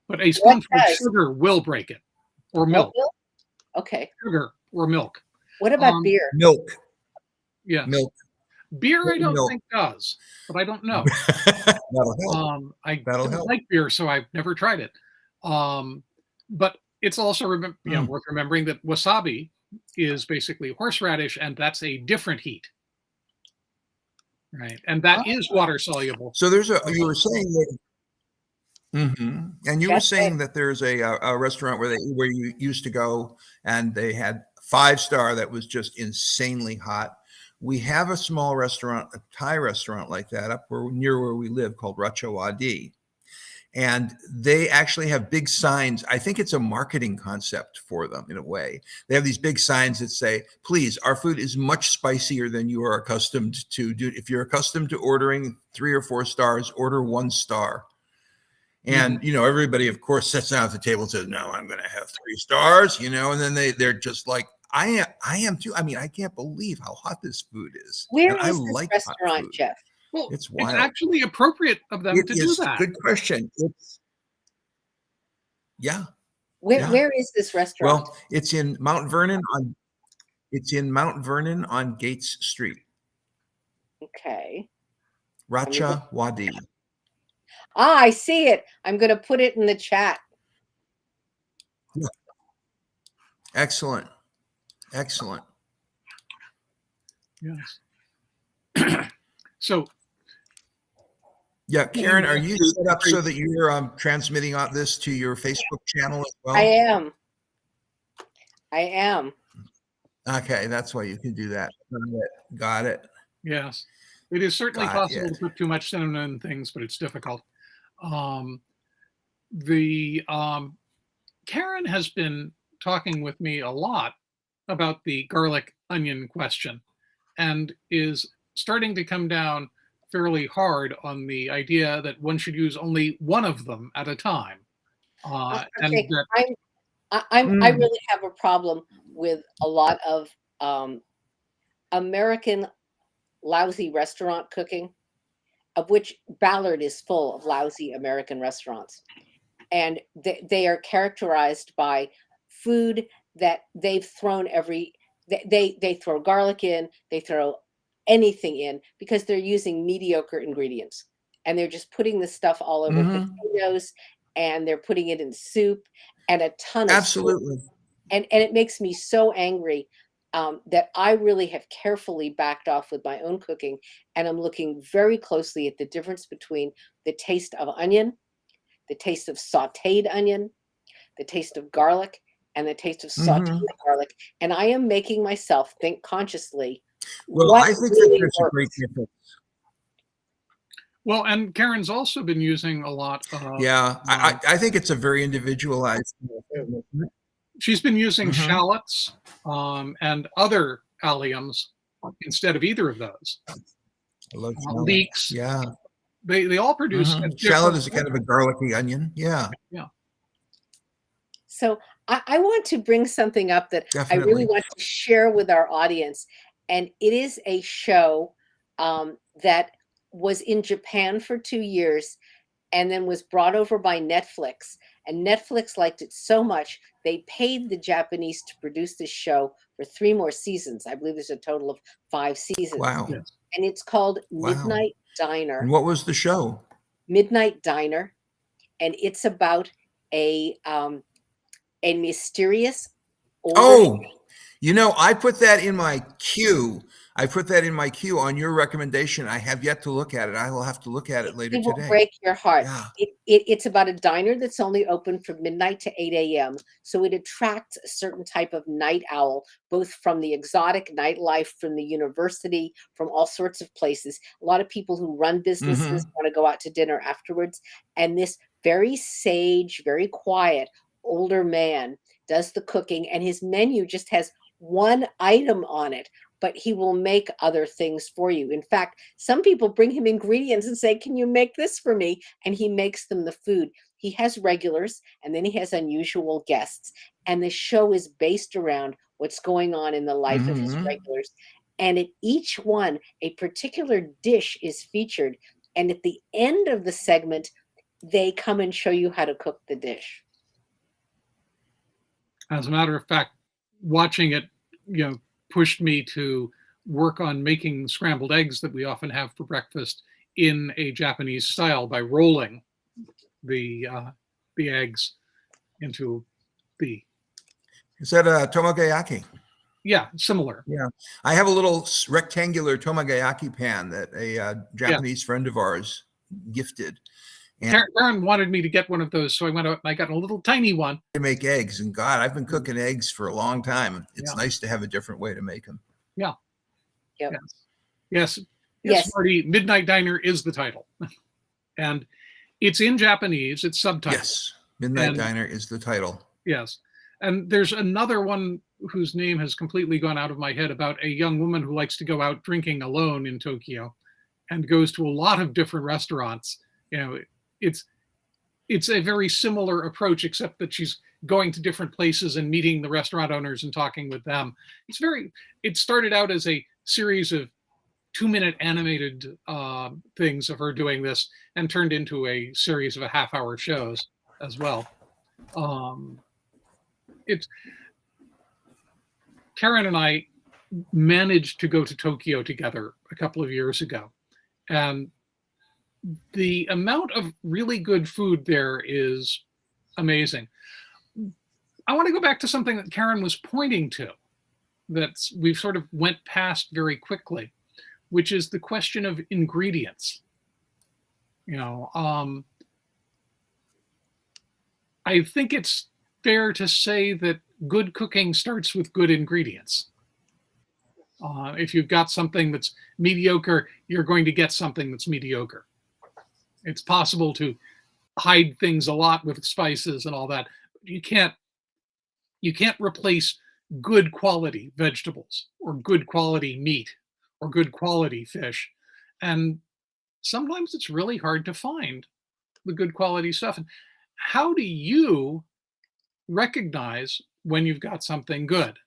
But a spoonful of sugar will break it, or milk. Okay. Sugar or milk. What about beer? Milk. Yeah. Milk. Beer, I don't think does, but I don't know. That'll help. I don't like beer, so I've never tried it. But it's also worth remembering that wasabi is basically horseradish, and that's a different heat, right? And that is water soluble. So you were saying that. And you were saying that there's a restaurant where you used to go and they had 5-star that was just insanely hot. We have a small restaurant, a Thai restaurant like that up near where we live called Racha Wadi. And they actually have big signs. I think it's a marketing concept for them in a way. They have these big signs that say, please, our food is much spicier than you are accustomed to do. If you're accustomed to ordering 3 or 4 stars, order 1 star. And, everybody, of course, sits down at the table and says, no, I'm going to have 3 stars, and then they're just like, I am too. I mean, I can't believe how hot this food is. Where and is I this like restaurant, Jeff? Well, it's wild. It's actually appropriate of them to do that. Good question. Where is this restaurant? Well, it's in Mount Vernon on Gates Street. Okay. Racha Wadi. I see it. I'm going to put it in the chat. Excellent. Yes. So, yeah, Karen, are you set up so that you're transmitting this to your Facebook channel as well? I am. Okay, that's why you can do that. Got it. Yes, it is certainly possible to put too much cinnamon in things, but it's difficult. Karen has been talking with me a lot about the garlic onion question, and is starting to come down fairly hard on the idea that one should use only one of them at a time. Okay. And that, I really have a problem with a lot of American lousy restaurant cooking, of which Ballard is full of lousy American restaurants. And they are characterized by food that they've thrown they throw garlic in, they throw anything in, because they're using mediocre ingredients. And they're just putting the stuff all over potatoes, and they're putting it in soup, and a ton of absolutely soup. And it makes me so angry that I really have carefully backed off with my own cooking, and I'm looking very closely at the difference between the taste of onion, the taste of sautéed onion, the taste of garlic, and the taste of sautéed garlic. And I am making myself think consciously. Well, I think that there's a great difference. Well, and Karen's also been using a lot of... Yeah, I think it's a very individualized. She's been using shallots and other alliums instead of either of those. Leeks. Yeah. They all produce... Shallot is a kind of a garlicky onion. Yeah. Yeah. So I want to bring something up that I really want to share with our audience. And it is a show that was in Japan for 2 years and then was brought over by Netflix. And Netflix liked it so much, they paid the Japanese to produce this show for 3 more seasons. I believe there's a total of 5 seasons. Wow. Yes. And it's called Midnight Diner. And what was the show? Midnight Diner. And it's about a mysterious I put that in my queue. On your recommendation. I have yet to look at it. I will have to look at it later today. It will break your heart. Yeah. It's about a diner that's only open from midnight to 8 a.m. So it attracts a certain type of night owl, both from the exotic nightlife, from the university, from all sorts of places. A lot of people who run businesses want to go out to dinner afterwards. And this very sage, very quiet older man does the cooking, and his menu just has one item on it, but he will make other things for you. In fact, some people bring him ingredients and say, can you make this for me? And he makes them the food. He has regulars, and then he has unusual guests. And the show is based around what's going on in the life of his regulars. And at each one, a particular dish is featured. And at the end of the segment, they come and show you how to cook the dish. As a matter of fact, watching it, pushed me to work on making scrambled eggs that we often have for breakfast in a Japanese style by rolling the eggs into the... Is that a tomagayaki? Yeah, similar. Yeah. I have a little rectangular tomagayaki pan that a Japanese friend of ours gifted. And Karen wanted me to get one of those, so I went out and I got a little tiny one. to make eggs. And God, I've been cooking eggs for a long time. It's Yeah. nice to have a different way to make them. Yeah. Yep. Yes. Yes. Marty, Midnight Diner is the title. And it's in Japanese. It's subtitled. Yes. Midnight And- Diner is the title. Yes. And there's another one whose name has completely gone out of my head about a young woman who likes to go out drinking alone in Tokyo and goes to a lot of different restaurants. You know, it's a very similar approach, except that she's going to different places and meeting the restaurant owners and talking with them. It started out as a series of 2-minute animated things of her doing this and turned into a series of a half-hour shows as well. Karen and I managed to go to Tokyo together a couple of years ago, and the amount of really good food there is amazing. I want to go back to something that Karen was pointing to that we've sort of went past very quickly, which is the question of ingredients. I think it's fair to say that good cooking starts with good ingredients. If you've got something that's mediocre, you're going to get something that's mediocre. It's possible to hide things a lot with spices and all that. You can't replace good quality vegetables or good quality meat or good quality fish. And sometimes it's really hard to find the good quality stuff. And how do you recognize when you've got something good?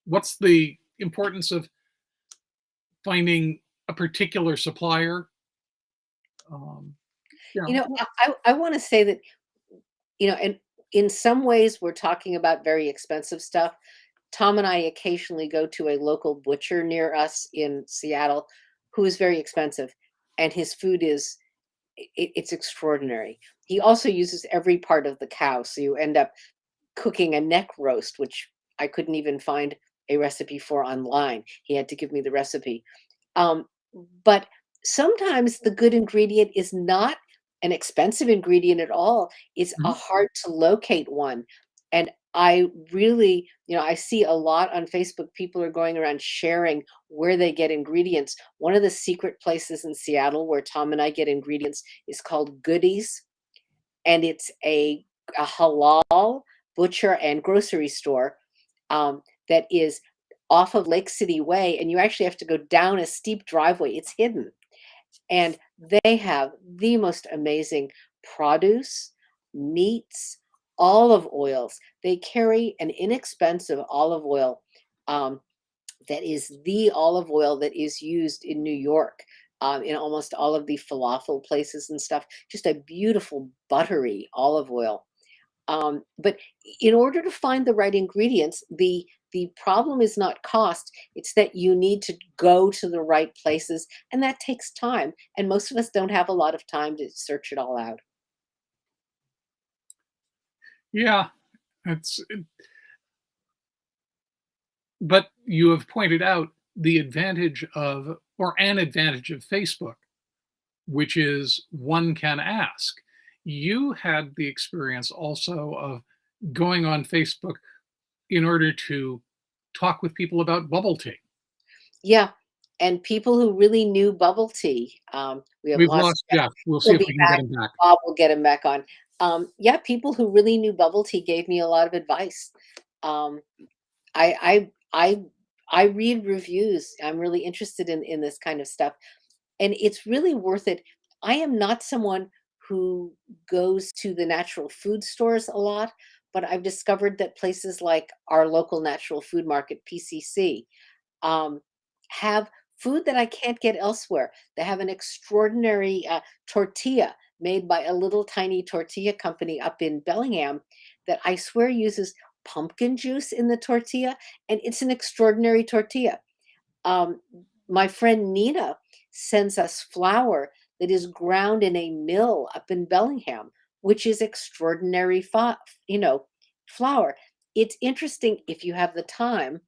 What's the importance of finding a particular supplier? I want to say that, and in some ways we're talking about very expensive stuff. Tom and I occasionally go to a local butcher near us in Seattle who is very expensive, and his food it's extraordinary. He also uses every part of the cow, so you end up cooking a neck roast, which I couldn't even find a recipe for online. He had to give me the recipe. But sometimes the good ingredient is not an expensive ingredient at all. It's a hard to locate one. And I really, I see a lot on Facebook, people are going around sharing where they get ingredients. One of the secret places in Seattle where Tom and I get ingredients is called Goodies. And it's a halal butcher and grocery store that is off of Lake City Way. And you actually have to go down a steep driveway. It's hidden. And they have the most amazing produce, meats, olive oils. They carry an inexpensive olive oil that is the olive oil that is used in New York, in almost all of the falafel places and stuff. Just a beautiful buttery olive oil. But in order to find the right ingredients, the problem is not cost. It's that you need to go to the right places, and that takes time. And most of us don't have a lot of time to search it all out. Yeah, but you have pointed out the advantage of, or an advantage of Facebook, which is one can ask. You had the experience also of going on Facebook in order to talk with people about bubble tea. Yeah, and people who really knew bubble tea. We've lost Jeff. We'll see if we can get him back. Bob will get him back on. Yeah, people who really knew bubble tea gave me a lot of advice. I read reviews. I'm really interested in this kind of stuff, and it's really worth it. I am not someone who goes to the natural food stores a lot, but I've discovered that places like our local natural food market, PCC, have food that I can't get elsewhere. They have an extraordinary tortilla made by a little tiny tortilla company up in Bellingham that I swear uses pumpkin juice in the tortilla, and it's an extraordinary tortilla. My friend Nina sends us flour that is ground in a mill up in Bellingham, which is extraordinary flour. It's interesting if you have the time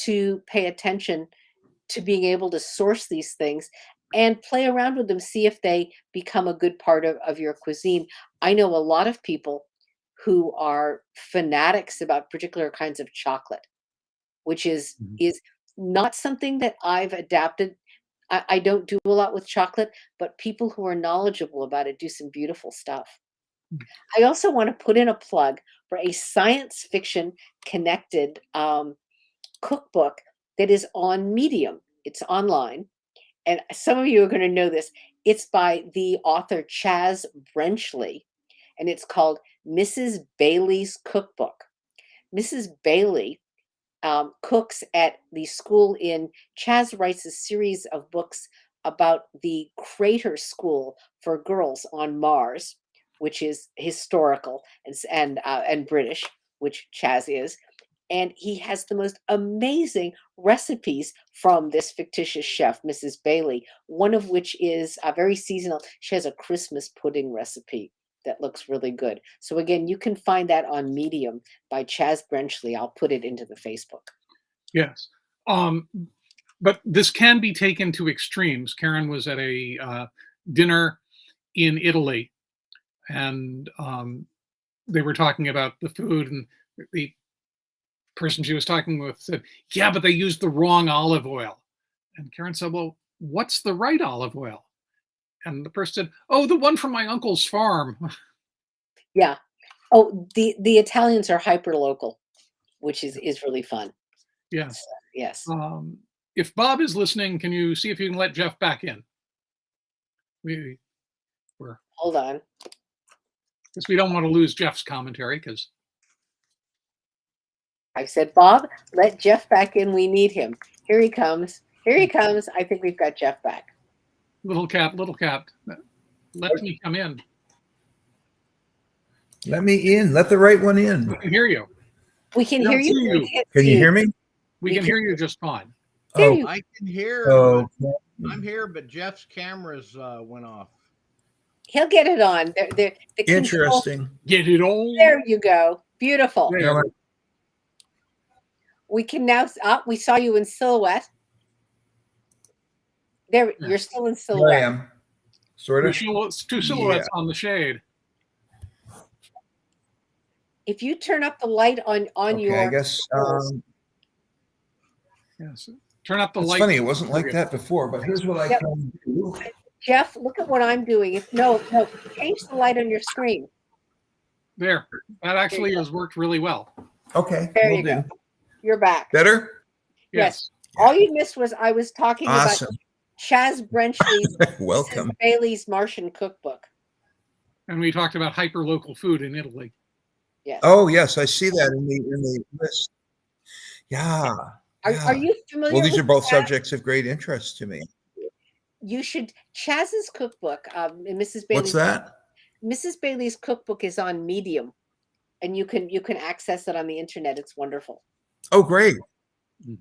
to pay attention to being able to source these things. and play around with them. See if they become a good part of your cuisine. I know a lot of people who are fanatics about particular kinds of chocolate, which Mhm. is not something that I've adapted. I don't do a lot with chocolate, but people who are knowledgeable about it do some beautiful stuff. I also want to put in a plug for a science fiction connected cookbook that is on Medium. It's online, and some of you are going to know this. It's by the author Chaz Brenchley, and it's called Mrs. Bailey's Cookbook. Mrs. Bailey cooks at the school in Chaz writes a series of books about the Crater School for Girls on Mars, which is historical and British, which Chaz is. And he has the most amazing recipes from this fictitious chef, Mrs. Bailey, one of which is very seasonal. She has a Christmas pudding recipe that looks really good. So again, you can find that on Medium by Chaz Brenchley. I'll put it into the Facebook. Yes. But this can be taken to extremes. Karen was at a dinner in Italy, and they were talking about the food, and the person she was talking with said, "Yeah, but they used the wrong olive oil." And Karen said, "Well, what's the right olive oil?" And the person said, "Oh, the one from my uncle's farm." Yeah. Oh, the Italians are hyper local, which is really fun. Yes. So, yes. If Bob is listening, can you see if you can let Jeff back in? We're Hold on. because we don't want to lose Jeff's commentary, because I said, Bob, let Jeff back in. We need him. Here he comes. Here he comes. I think we've got Jeff back. little cat, let me come in. Let me in. Let the right one in. We can hear you. We can We hear don't you. see you. We can't Can see you hear me? We can hear you just fine. There Oh, you I can hear. oh, But I'm here, but Jeff's cameras went off. He'll get it on. The control. interesting. Get it on. There you go. Beautiful. There. Now, We can now. We saw you in silhouette. There, Yeah. you're still in here I silhouette. am. Sort of. Two silhouettes on the shade. If you turn up the light on Okay, your, I guess. Yes. Turn up the It's light. funny. It wasn't like that before, but here's what I Yep. can do. Jeff, look at what I'm doing. If no, change the light on your screen. There. That actually has worked really well. Okay, There will you do. go. You're back. Better? Yes. All you missed was I was talking Awesome. about Chaz Brenchley's Welcome. Mrs. Bailey's Martian Cookbook. And we talked about hyper-local food in Italy. Yes. Oh, yes, I see that in the list. Yeah. Are you familiar? Well, these with are both Chaz? subjects of great interest to me. You should Chaz's cookbook. Mrs. Bailey's What's that? Mrs. Bailey's cookbook is on Medium, and you can access it on the internet. It's wonderful. Oh, great. Mm.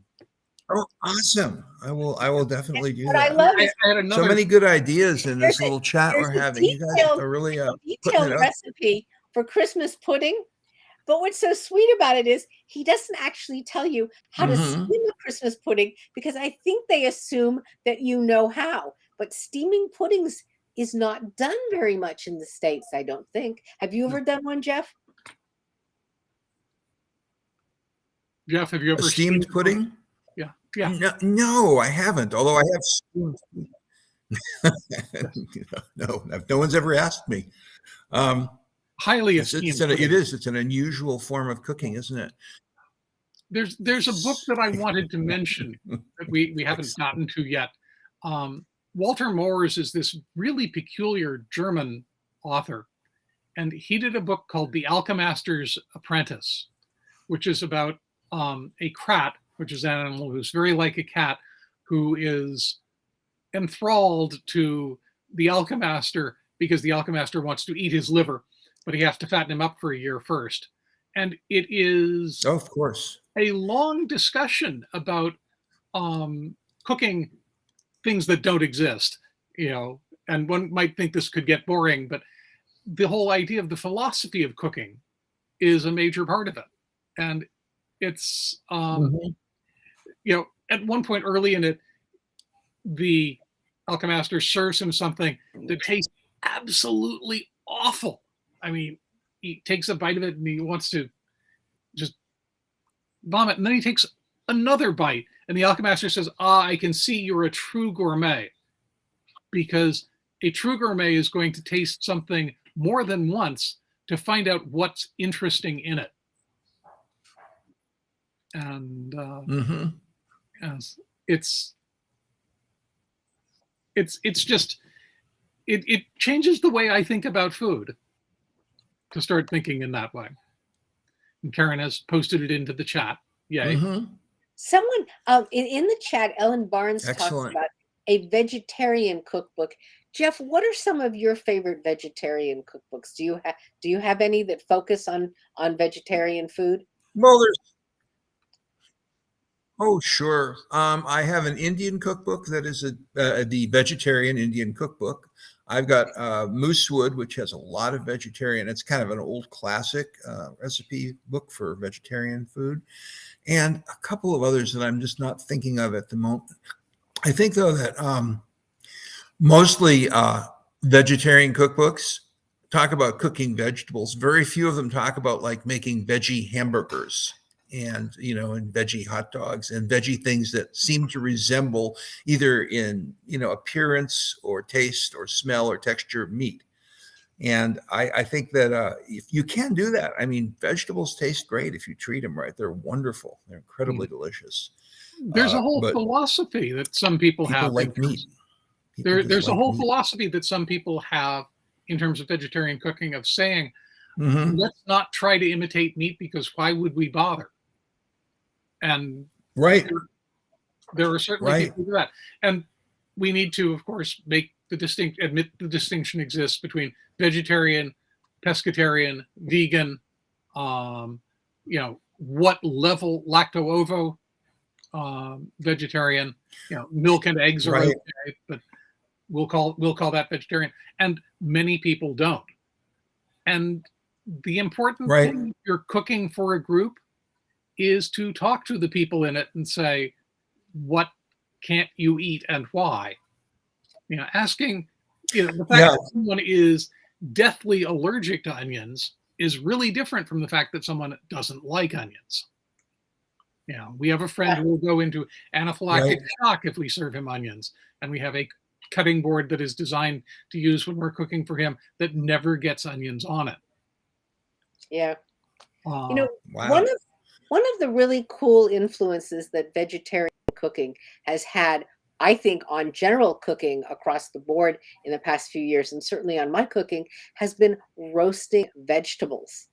Oh, awesome. I will definitely do What I that. love I is had another. So many good ideas in this There's a- little chat there's we're a having. You guys detailed- are really putting detailed it up. recipe for Christmas pudding. But what's so sweet about it is he doesn't actually tell you how to Mhm. steam a Christmas pudding, because I think they assume that you know how. But steaming puddings is not done very much in the States, I don't think. Have you ever done one, Jeff? Jeff, have you A ever steamed pudding? Yeah. Yeah. No, I haven't. Although I have steamed. No one's ever asked me. Highly It's esteemed. it is. It's an unusual form of cooking, isn't it? There's a book that I wanted to mention that we haven't gotten to yet. Walter Moers is this really peculiar German author, and he did a book called The Alchemaster's Apprentice, which is about a krat, which is an animal who's very like a cat, who is enthralled to the alchemaster because the alchemaster wants to eat his liver, but he has to fatten him up for a year first. And it is Oh, of course. a long discussion about cooking things that don't exist, and one might think this could get boring, but the whole idea of the philosophy of cooking is a major part of it. And it's, at one point early in it, the Alchemaster serves him something that tastes absolutely awful. I mean, he takes a bite of it and he wants to just vomit, and then he takes another bite, and the Alchemaster says, I can see you're a true gourmet, because a true gourmet is going to taste something more than once to find out what's interesting in it. And yes, it's just it changes the way I think about food to start thinking in that way. And Karen has posted it into the chat. Yay. Someone in the chat, Ellen Barnes talks about a vegetarian cookbook. Jeff, what are some of your favorite vegetarian cookbooks? Do you have any that focus on vegetarian food? Well, sure. I have an Indian cookbook that is the vegetarian Indian cookbook. I've got Moosewood, which has a lot of vegetarian. It's kind of an old classic recipe book for vegetarian food, and a couple of others that I'm just not thinking of at the moment. I think, though, that mostly vegetarian cookbooks talk about cooking vegetables. Very few of them talk about like making veggie hamburgers and veggie hot dogs and veggie things that seem to resemble either in appearance or taste or smell or texture of meat. And I think that if you can do that, I mean, vegetables taste great if you treat them right. They're wonderful. They're incredibly delicious. There's a whole philosophy that some people have. Like meat. There's a whole philosophy that some people have in terms of vegetarian cooking of saying, let's not try to imitate meat, because why would we bother? And there are certainly people who do that. And we need to, of course, admit the distinction exists between vegetarian, pescatarian, vegan, what level lacto-ovo vegetarian, milk and eggs are okay, but we'll call that vegetarian. And many people don't. And the important thing if you're cooking for a group is to talk to the people in it and say, what can't you eat and why? Asking, the fact that someone is deathly allergic to onions is really different from the fact that someone doesn't like onions. We have a friend who will go into anaphylactic shock if we serve him onions, and we have a cutting board that is designed to use when we're cooking for him that never gets onions on it. Yeah. One of the really cool influences that vegetarian cooking has had, I think, on general cooking across the board in the past few years, and certainly on my cooking, has been roasting vegetables.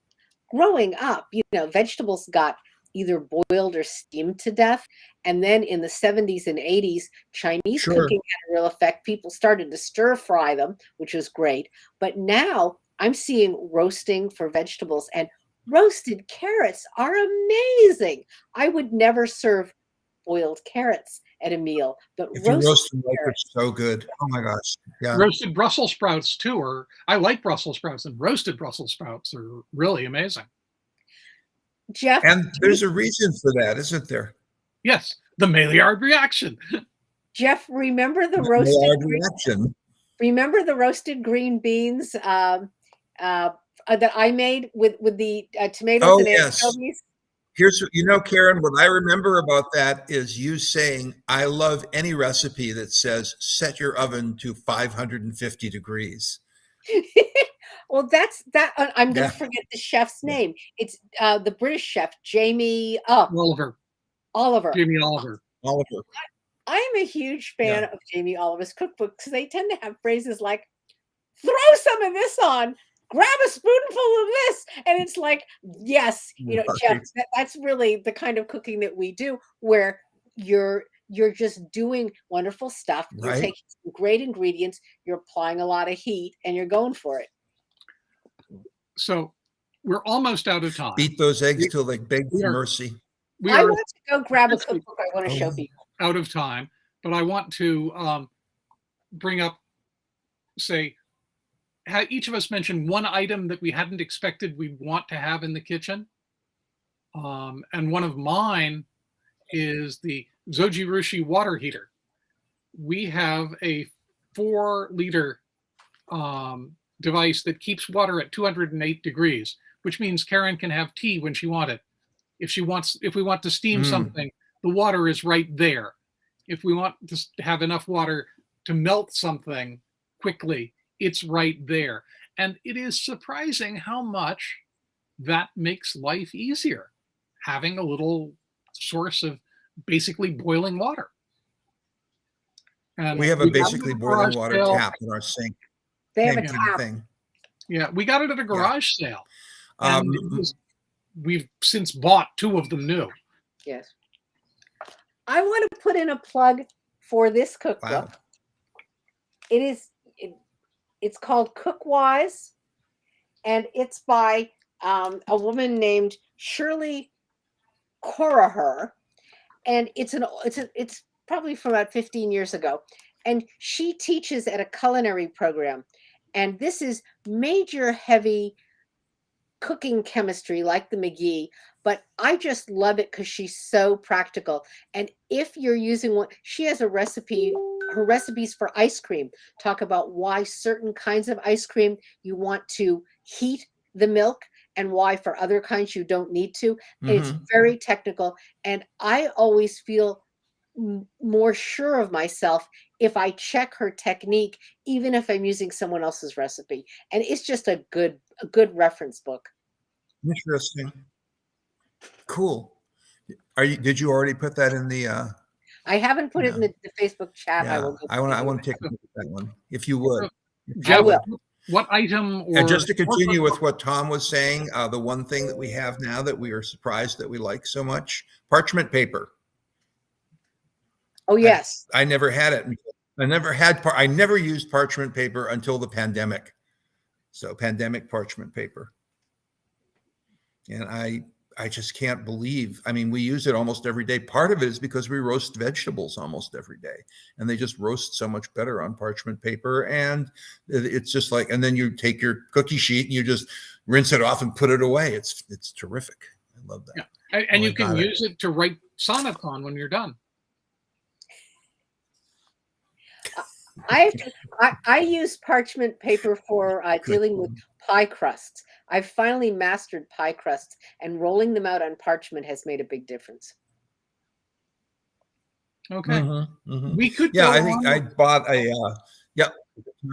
Growing up, vegetables got either boiled or steamed to death. And then in the 70s and 80s, Chinese cooking had a real effect. People started to stir fry them, which was great. But now I'm seeing roasting for vegetables, and roasted carrots are amazing. I would never serve boiled carrots at a meal, but if you roast them, it's so good. Oh my gosh. Yeah. Roasted Brussels sprouts too, I like Brussels sprouts, and roasted Brussels sprouts are really amazing. Jeff, and there's a reason for that, isn't there? Yes, the Maillard reaction. Jeff, remember the roasted green beans that I made with the tomatoes and anchovies? Here's Karen, what I remember about that is you saying, I love any recipe that says set your oven to 550 degrees. Well, I'm going to forget the chef's name. It's the British chef, Jamie Oliver. Jamie Oliver. I'm a huge fan of Jamie Oliver's cookbook, because they tend to have phrases like, throw some of this on, grab a spoonful of this. And it's like, yes, Jeff, that's really the kind of cooking that we do, where you're just doing wonderful stuff. You're taking some great ingredients, you're applying a lot of heat, and you're going for it. So we're almost out of time. Beat those eggs till they beg for mercy. I want to go grab a cookbook. I want to show people. Out of time, but I want to bring up, each of us mentioned one item that we hadn't expected we'd want to have in the kitchen. And one of mine is the Zojirushi water heater. We have a 4-liter device that keeps water at 208 degrees, which means Karen can have tea when she wants it. If we want to steam something, the water is right there. If we want to have enough water to melt something quickly, it's right there. And it is surprising how much that makes life easier, having a little source of basically boiling water. And We have a basically boiling water sale. tap in our sink. They have a Same kind of tap. thing. Yeah, we got it at a garage sale. And we've since bought 2 of them new. Yes. I want to put in a plug for this cookbook. Wow. It's called Cookwise, and it's by a woman named Shirley Coraher, and it's probably from about 15 years ago, and she teaches at a culinary program, and this is major heavy cooking chemistry like the McGee, but I just love it because she's so practical. And if you're using one, she has a recipe, her recipes for ice cream talk about why certain kinds of ice cream you want to heat the milk and why for other kinds you don't need to. It's very technical, and I always feel more sure of myself if I check her technique, even if I'm using someone else's recipe. And it's just a good reference book. Interesting. Cool. Did you already put that in the I haven't put it in the Facebook chat. yeah, I want to take a look at that one, if you would. Jeff, what item And just to continue with what Tom was saying, the one thing that we have now that we are surprised that we like so much, parchment paper. Oh, yes. I never had it. I never used parchment paper until the pandemic. So pandemic parchment paper. And I just can't believe, I mean, we use it almost every day. Part of it is because we roast vegetables almost every day, and they just roast so much better on parchment paper. And it's just like, and then you take your cookie sheet and you just rinse it off and put it away. It's terrific. I love that. Yeah. And you can use it to write sonnets on when you're done. I use parchment paper for dealing with pie crusts. I've finally mastered pie crusts, and rolling them out on parchment has made a big difference. Okay. We could I think I bought a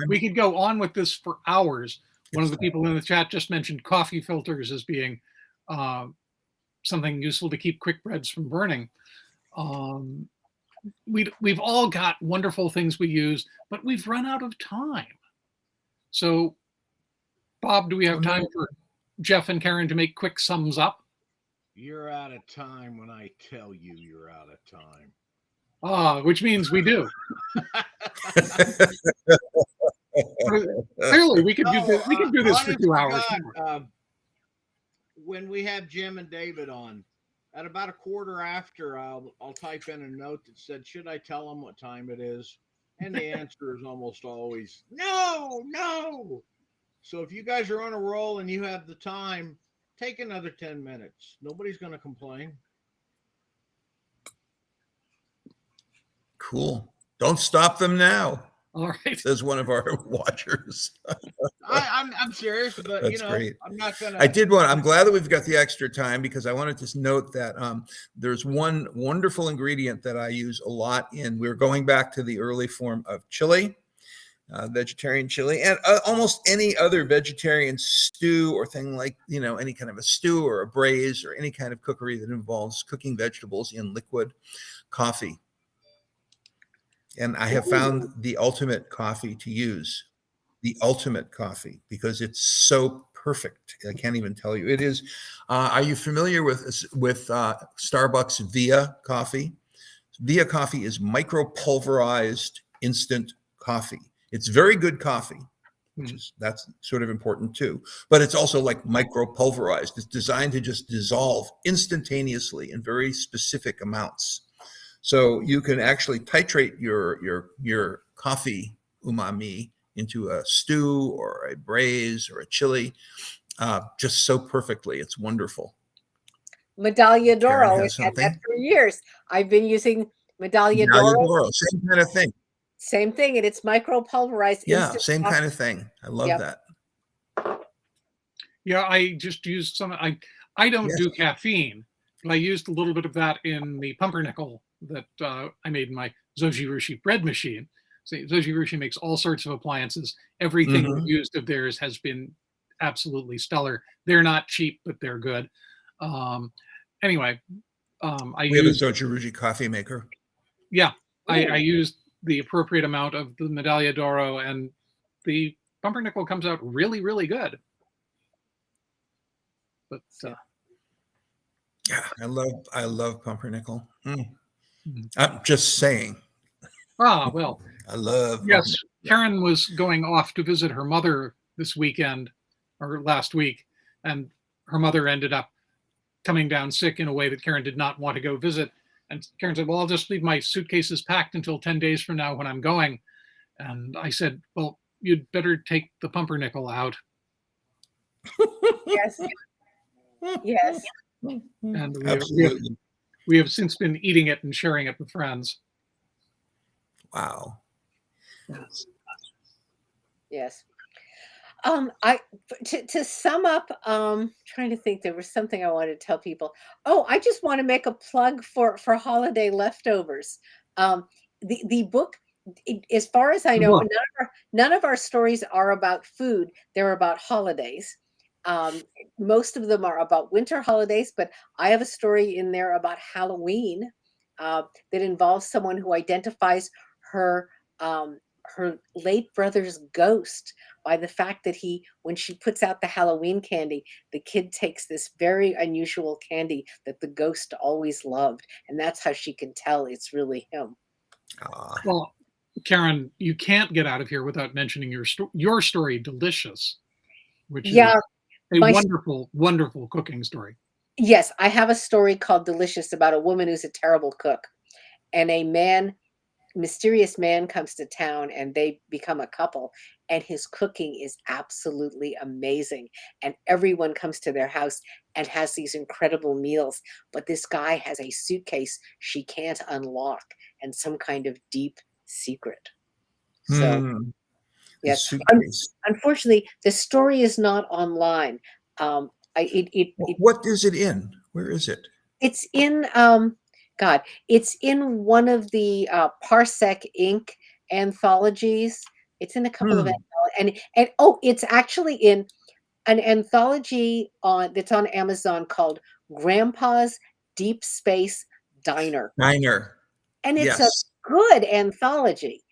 we could go on with this for hours. One of the people in the chat just mentioned coffee filters as being something useful to keep quick breads from burning. We've all got wonderful things we use, but we've run out of time. So, Bob, do we have time for Jeff and Karen to make quick sums up? You're out of time when I tell you you're out of time. Which means we do. Clearly, we could do this. We could do this for 2 hours. When we have Jim and David on, at about a quarter after, I'll type in a note that said, "Should I tell them what time it is?" And the answer is almost always no. So if you guys are on a roll and you have the time, take another 10 minutes. Nobody's going to complain. Cool. Don't stop them now. All right. Says one of our watchers. I'm serious, but That's great. I'm not going to. I'm glad that we've got the extra time, because I wanted to note that there's one wonderful ingredient that I use a lot we're going back to the early form of chili, vegetarian chili, and almost any other vegetarian stew or thing like, any kind of a stew or a braise or any kind of cookery that involves cooking vegetables in liquid coffee. And I have found the ultimate coffee to use, because it's so perfect. I can't even tell you. It is. Are you familiar with Starbucks Via coffee? Via coffee is micro-pulverized instant coffee. It's very good coffee, that's sort of important too. But it's also like micro-pulverized. It's designed to just dissolve instantaneously in very specific amounts. So you can actually titrate your coffee umami into a stew or a braise or a chili just so perfectly. It's wonderful. Medaglia d'Oro. We've had that for years. I've been using Medaglia d'Oro. Same kind of thing. Same thing, and it's micro-pulverized. Yeah, instant same coffee. kind of thing. I love Yep. that. Yeah, I just used some. I don't Yes. do caffeine, but I used a little bit of that in the pumpernickel that I made in my Zojirushi bread machine. See, Zojirushi makes all sorts of appliances. Everything Mhm. used of theirs has been absolutely stellar. They're not cheap, but they're good. Anyway, I We have a used Zojiruji coffee maker. yeah, I Ooh. used the appropriate amount of the Medaglia d'Oro, and the pumpernickel comes out really, really good. But Yeah, I love pumpernickel. Mhm. I'm just saying. well, I love yes, pumpernickel. Karen was going off to visit her mother this weekend or last week, and her mother ended up coming down sick in a way that Karen did not want to go visit. And Karen said, "Well, I'll just leave my suitcases packed until 10 days from now when I'm going." And I said, "Well, you'd better take the pumpernickel out." Yes. Yes. And Absolutely. we have since been eating it and sharing it with friends. Wow. Yes. Yes. I to sum up, trying to think, there was something I wanted to tell people. Oh, I just want to make a plug for holiday leftovers. The book, as far as I The know, book. none of our stories are about food. They're about holidays. Um, Most of them are about winter holidays, but I have a story in there about Halloween that involves someone who identifies her her late brother's ghost by the fact that when she puts out the Halloween candy, the kid takes this very unusual candy that the ghost always loved, and that's how she can tell it's really him. Ah, Well, Karen, you can't get out of here without mentioning your story, Delicious, which is Yeah, a my wonderful, wonderful cooking story. yes, I have a story called Delicious about a woman who's a terrible cook, and a mysterious man comes to town, and they become a couple, and his cooking is absolutely amazing, and everyone comes to their house and has these incredible meals, but this guy has a suitcase she can't unlock and some kind of deep secret. So the yes, un- suitcase. unfortunately the story is not online. I What is it in? Where is it? It's in God, it's in one of the Parsec Inc. anthologies. It's in a couple of Hmm. and oh, it's actually in an anthology on that's on Amazon called Grandpa's Deep Space Diner. Diner. And it's a Yes. good anthology.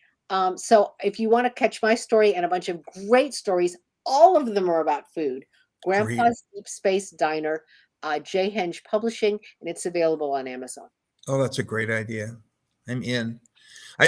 So if you want to catch my story and a bunch of great stories, all of them are about food. Great. Grandpa's Deep Space Diner, J. Henge Publishing, and it's available on Amazon. Oh, that's a great idea. I'm in. I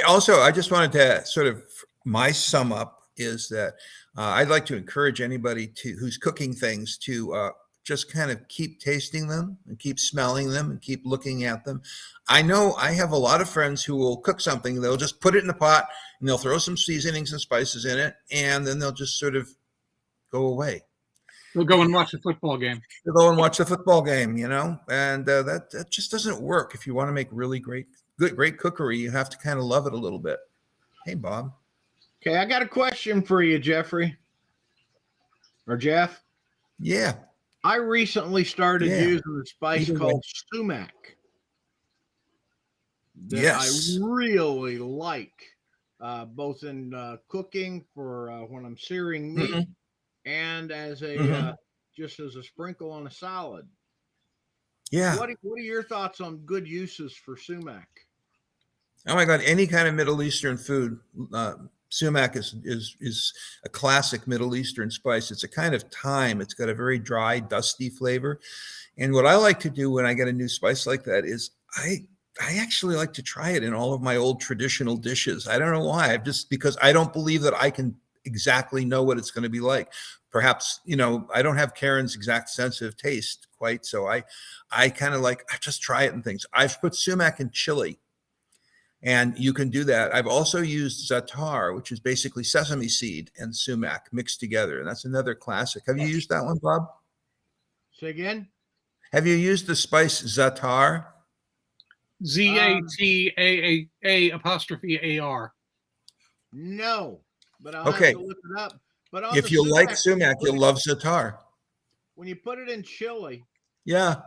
just wanted to sort of, my sum up is that I'd like to encourage anybody who's cooking things to just kind of keep tasting them and keep smelling them and keep looking at them. I know I have a lot of friends who will cook something. They'll just put it in a pot and they'll throw some seasonings and spices in it, and then they'll just sort of go away. We'll go and watch a football game. They'll go and watch the football game, and that just doesn't work. If you want to make really great cookery, you have to kind of love it a little bit. Hey, Bob. Okay, I got a question for you, Jeffrey. Or Jeff. Yeah. I recently started Yeah. using a spice Either way. called sumac that Yes. I really like, both in cooking for when I'm searing meat Mhm. and as a Mhm. just as a sprinkle on a salad. Yeah. What are your thoughts on good uses for sumac? Oh my God. Any kind of Middle Eastern food, sumac is a classic Middle Eastern spice. It's a kind of thyme. It's got a very dry, dusty flavor. And what I like to do when I get a new spice like that is I actually like to try it in all of my old traditional dishes. I don't know why. I've just because I don't believe that I can exactly know what it's going to be like. Perhaps, I don't have Karen's exact sensitive taste quite. So I kind of I just try it in things. I've put sumac in chili, and you can do that. I've also used za'atar, which is basically sesame seed and sumac mixed together. And that's another classic. Have you used that one, Bob? Say again? Have you used the spice za'atar? ZATAA apostrophe AR. No, but I'll Okay. have to look it up. But on If the you like sumac, sumac, you'll love za'atar. when you put it in chili, Yeah.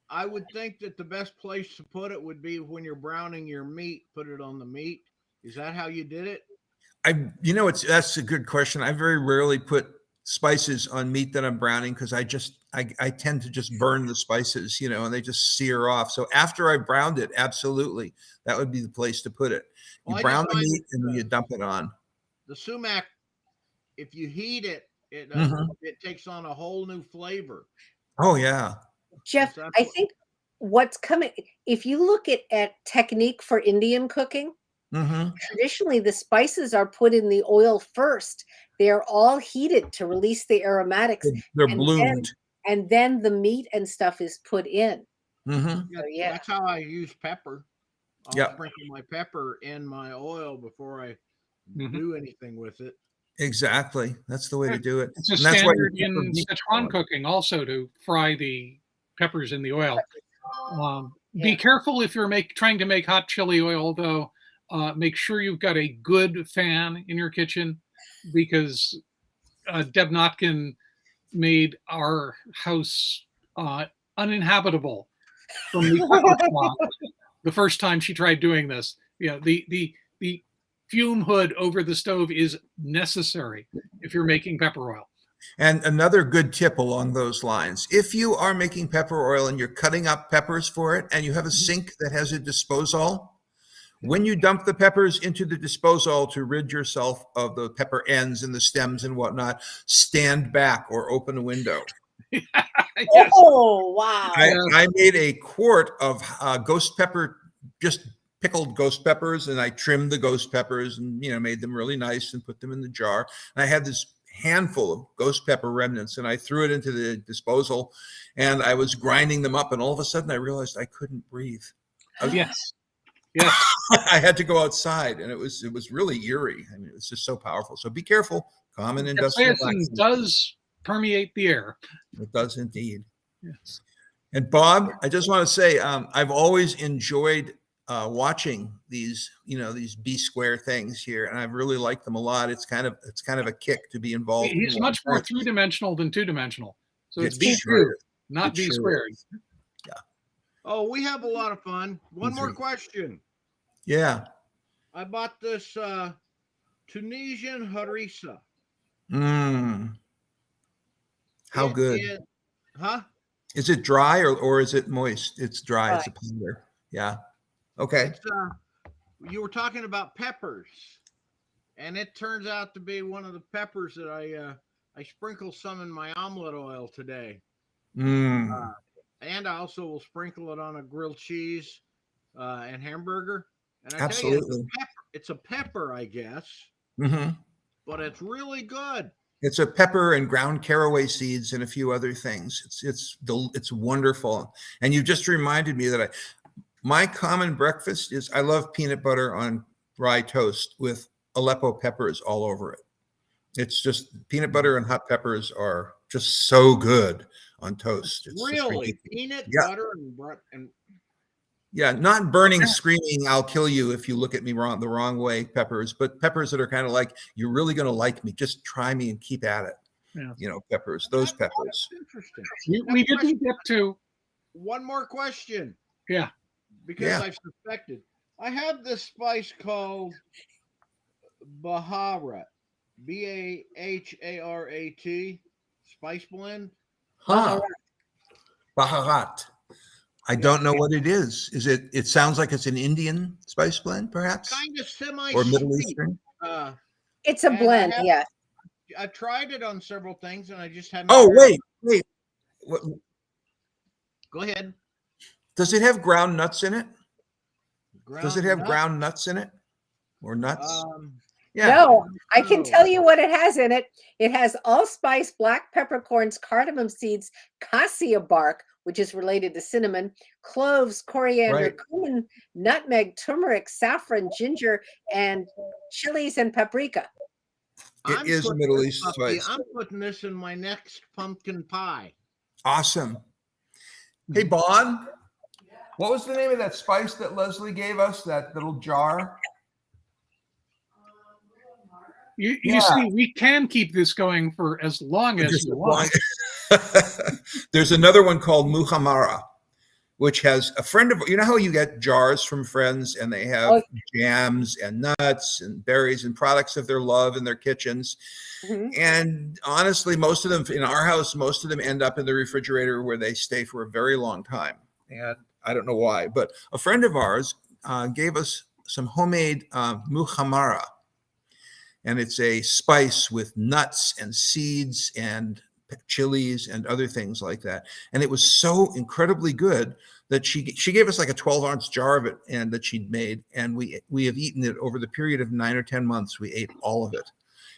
I would think that the best place to put it would be when you're browning your meat. Put it on the meat. Is that how you did it? That's a good question. I very rarely put spices on meat that I'm browning because I tend to just burn the spices, and they just sear off. So after I browned it, absolutely, that would be the place to put it. You Well, I brown just the find meat and then you dump it on. the sumac, if you heat it, Mhm. it takes on a whole new flavor. Oh yeah. Jeff, That's I what- think what's coming, if you look at technique for Indian cooking, Hmm. traditionally the spices are put in the oil first. They're all heated to release the aromatics, They're and bloomed. then the meat and stuff is put in. Hmm. Yeah. That's how I use pepper. I'll Yeah. sprinkle my pepper in my oil before I Mhm. do anything with it. Exactly. That's the way to do it. It's a And that's why you standard pepper in meat Sichuan on. cooking also to fry the peppers in the oil. Be Yeah. careful if you're trying to make hot chili oil, though. Make sure you've got a good fan in your kitchen, because Deb Notkin made our house uninhabitable from the pepper spot the first time she tried doing this. Yeah, the fume hood over the stove is necessary if you're making pepper oil. And another good tip along those lines, if you are making pepper oil and you're cutting up peppers for it and you have a sink that has a disposal, when you dump the peppers into the disposal to rid yourself of the pepper ends and the stems and whatnot, stand back or open a window. Yes. Oh, wow. I made a quart of ghost pepper, just pickled ghost peppers, and I trimmed the ghost peppers and made them really nice and put them in the jar. And I had this handful of ghost pepper remnants, and I threw it into the disposal, and I was grinding them up, and all of a sudden I realized I couldn't breathe. Yes. Yes. I had to go outside, and it was really eerie. I mean, it's just so powerful. So be careful. Common industrial Capsaicin accident. does permeate the air. It does indeed. Yes. And Bob, I just want to say, I've always enjoyed watching these B square things here, and I've really liked them a lot. It's kind of a kick to be involved. He's in much more one. 3-dimensional than 2-dimensional. So it's It B sure cubed, is. not It B sure squared. is. Oh, we have a lot of fun. One more Mhm. question. Yeah. I bought this Tunisian harissa. How It good is- huh? is it? Dry or is it moist? It's dry. Dry. It's a powder. Yeah. Okay. It's you were talking about peppers, and it turns out to be one of the peppers that I sprinkle some in my omelet oil today, Mm. and I also will sprinkle it on a grilled cheese and hamburger. And I tell you, Absolutely. it's a pepper, I guess, Hmm. but it's really good. It's a pepper and ground caraway seeds and a few other things. It's wonderful. And you just reminded me that my common breakfast is I love peanut butter on rye toast with Aleppo peppers all over it. It's just peanut butter and hot peppers are just so good on toast. It's just Really, ridiculous. peanut Yeah. butter and Yeah, not burning, screaming, I'll kill you if you look at me the wrong way peppers, but peppers that are kind of like, you're really going to like me. Just try me and keep at it. Yeah. Peppers, those That's peppers. interesting. We didn't get to. One more question. Yeah. Because Yeah. I've suspected. I have this spice called Baharat, Baharat spice blend. Huh. Baharat. I don't know what it is. It sounds like it's an Indian spice blend, perhaps? Kind of semi Or Middle Eastern? It's a And blend, yeah. I've tried it on several things, and I just haven't. Oh, wait. What, Go ahead. does it have ground nuts in it? Does it have nut? ground nuts in it? Or nuts? Yeah. No, I can no. tell you what it has in it. It has allspice, black peppercorns, cardamom seeds, cassia bark, which is related to cinnamon, cloves, coriander, Right. cumin, nutmeg, turmeric, saffron, ginger, and chilies and paprika. It is a Middle East spice. I'm putting this in my next pumpkin pie. Awesome. Hey, Bon, what was the name of that spice that Leslie gave us, that little jar? You see, we can keep this going for as long as Just you want. There's another one called Muhammara, which has a friend of, you know how you get jars from friends and they have jams and nuts and berries and products of their love in their kitchens. Mhm. And honestly, most of them in our house, most of them end up in the refrigerator where they stay for a very long time. And I don't know why, but a friend of ours gave us some homemade muhammara. And it's a spice with nuts and seeds and chilies and other things like that. And it was so incredibly good that she gave us like a 12-ounce jar of it and that she'd made. And we have eaten it over the period of 9 or 10 months. We ate all of it.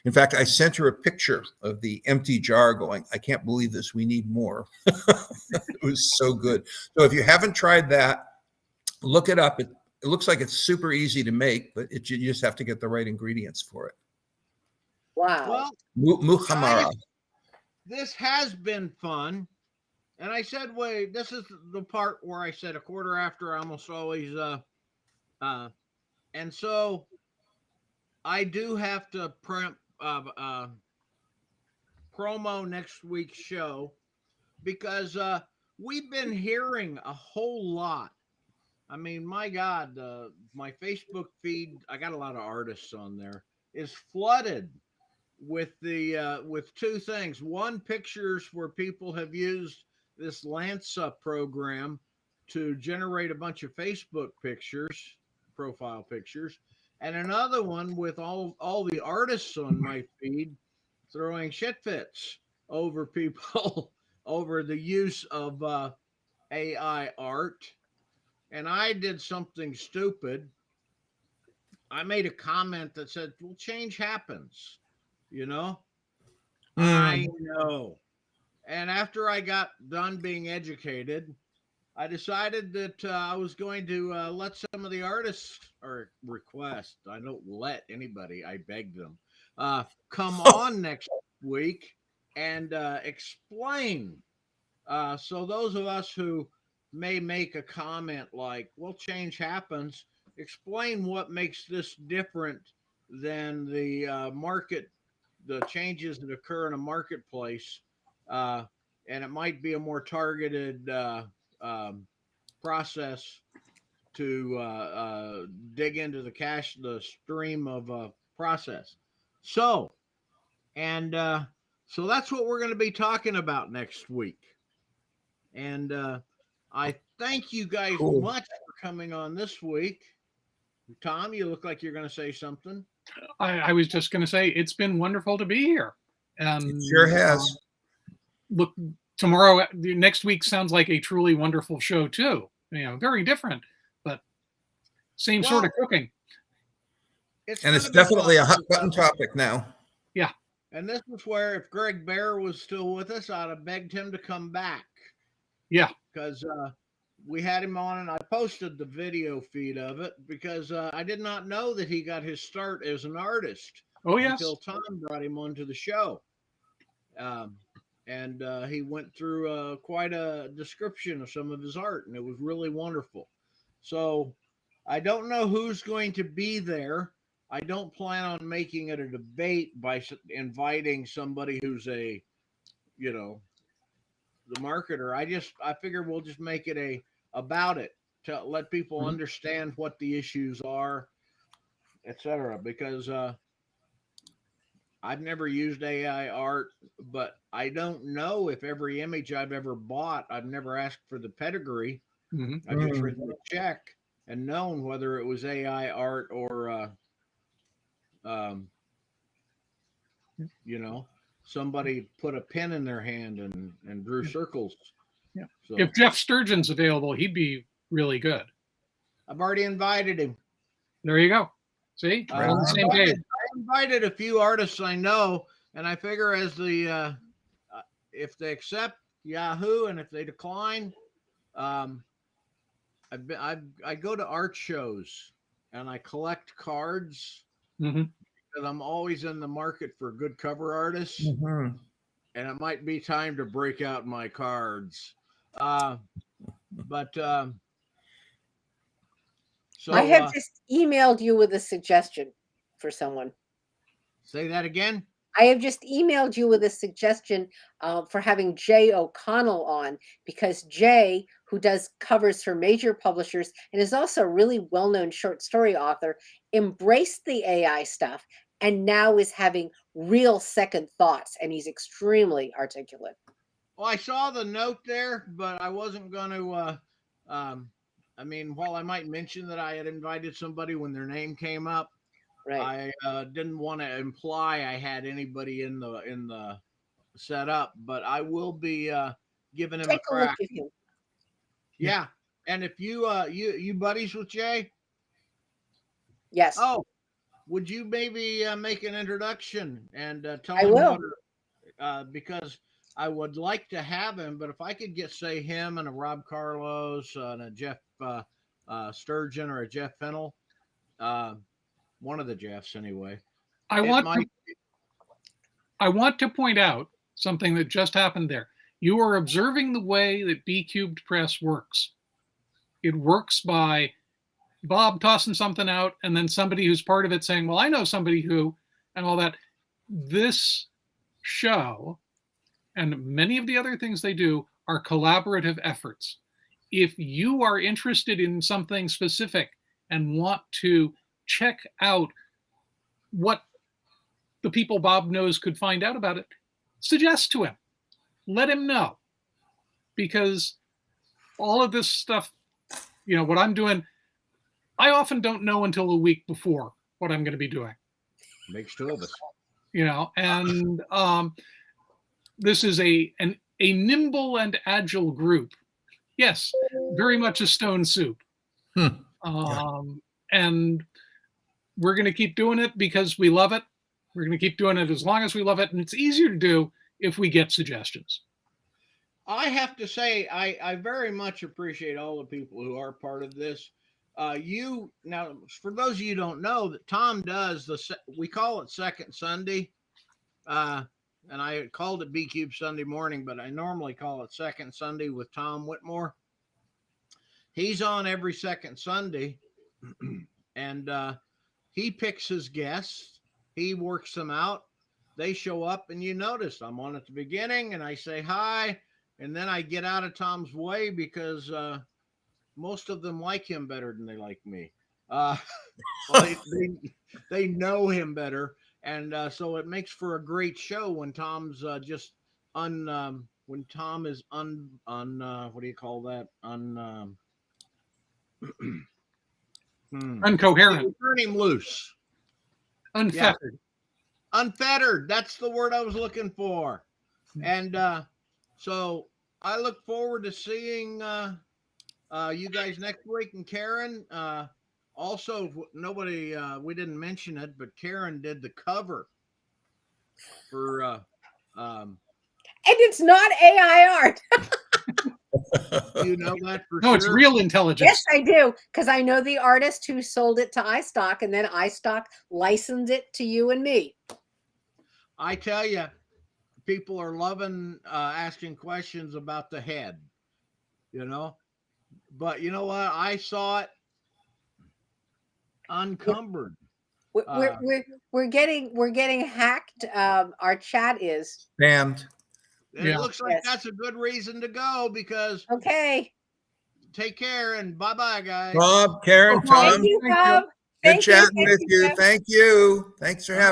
In fact, I sent her a picture of the empty jar going, I can't believe this. We need more. It was so good. So if you haven't tried that, look it up. It looks like it's super easy to make, but you just have to get the right ingredients for it. Wow. Well, Muhammara. guys, this has been fun. And I said, wait, this is the part where I said a quarter after I almost always, and so I do have to promo next week's show because we've been hearing a whole lot. I mean, my God, my Facebook feed, I got a lot of artists on there, is flooded with the with two things. One, pictures where people have used this Lanza program to generate a bunch of Facebook pictures, profile pictures, and another one with all the artists on my feed throwing shit fits over people over the use of AI art. And I did something stupid. I made a comment that said, well, change happens, you know? I know. And after I got done being educated, I decided that I was going to let some of the artists or request, I don't let anybody, I beg them, come on next week and explain. So those of us who may make a comment like, well, change happens, explain what makes this different than the market, the changes that occur in a marketplace. And it might be a more targeted process to dig into the stream of process. So, and so that's what we're going to be talking about next week. And I thank you guys much for coming on this week. Tom, you look like you're going to say something. I was just going to say it's been wonderful to be here. It sure has. Look, tomorrow, next week sounds like a truly wonderful show too. You know, very different, but same sort of cooking. And it's definitely a hot button topic now. Yeah. And this is where if Greg Bear was still with us, I'd have begged him to come back. Yeah. Because we had him on and I posted the video feed of it because I did not know that he got his start as an artist. Oh, yes. Until Tom brought him onto the show. And he went through quite a description of some of his art, and it was really wonderful. So I don't know who's going to be there. I don't plan on making it a debate by inviting somebody who's a, you know, the marketer. I figure we'll just make it about it to let people understand what the issues are, etc. Because I've never used AI art, but I don't know if every image I've ever bought, I've never asked for the pedigree. I've just written a check and known whether it was AI art or, you know, somebody put a pen in their hand and drew circles. Yeah. So, if Jeff Sturgeon's available, he'd be really good. I've already invited him. There you go. See, we're on the same page. I invited a few artists I know, and I figure as the if they accept, Yahoo, and if they decline, I go to art shows and I collect cards because I'm always in the market for good cover artists, and it might be time to break out my cards. So I have just emailed you with a suggestion for someone. Say that again. I have just emailed you with a suggestion for having Jay O'Connell on, because Jay, who does covers for major publishers and is also a really well-known short story author, embraced the AI stuff and now is having real second thoughts, and he's extremely articulate. Well, I saw the note there, but I wasn't going to. I mean, while I might mention that I had invited somebody when their name came up, Right. I didn't want to imply I had anybody in the setup. But I will be giving him a Take a look crack. at him. Yeah, and if you buddies with Jay, Yes, oh, would you maybe make an introduction and tell I him will. what? Because I would like to have him, but if I could get, say, him and a Rob Carlos and a Jeff Sturgeon or a Jeff Fennell, one of the Jeffs anyway. I want to point out something that just happened there. You are observing the way that B Cubed Press works. It works by Bob tossing something out and then somebody who's part of it saying, well, I know somebody who, and all that. This show and many of the other things they do are collaborative efforts. If you are interested in something specific and want to check out what the people Bob knows could find out about it, suggest to him. Let him know. Because all of this stuff, what I'm doing, I often don't know until a week before what I'm going to be doing. Makes two of us. And this is a nimble and agile group. Yes, very much a stone soup. And we're going to keep doing it because we love it. We're going to keep doing it as long as we love it. And it's easier to do if we get suggestions. I have to say, I very much appreciate all the people who are part of this. Now, for those of you who don't know, that Tom does we call it Second Sunday. And I called it B Cube Sunday morning, but I normally call it Second Sunday with Tom Whitmore. He's on every second Sunday, and he picks his guests. He works them out. They show up, and you notice I'm on at the beginning, and I say hi, and then I get out of Tom's way because most of them like him better than they like me. They know him better. And so it makes for a great show when Tom's when Tom is what do you call that? Uncoherent. Turn him loose. Unfettered. Yeah. Unfettered. That's the word I was looking for. And so I look forward to seeing you guys next week. And Karen, also, nobody, we didn't mention it, but Karen did the cover for, and it's not AI art. You know that for No, sure? it's real intelligence. Yes, I do, because I know the artist who sold it to iStock, and then iStock licensed it to you and me. I tell you, people are loving asking questions about the head, But you know what? I saw it uncumbered. We're getting hacked. Our chat is spammed. It looks like that's a good reason to go, because okay. Take care and bye-bye, guys. Bob, Karen, Tom. Thank you, Bob. Good chatting with you. Thank you. Thanks for having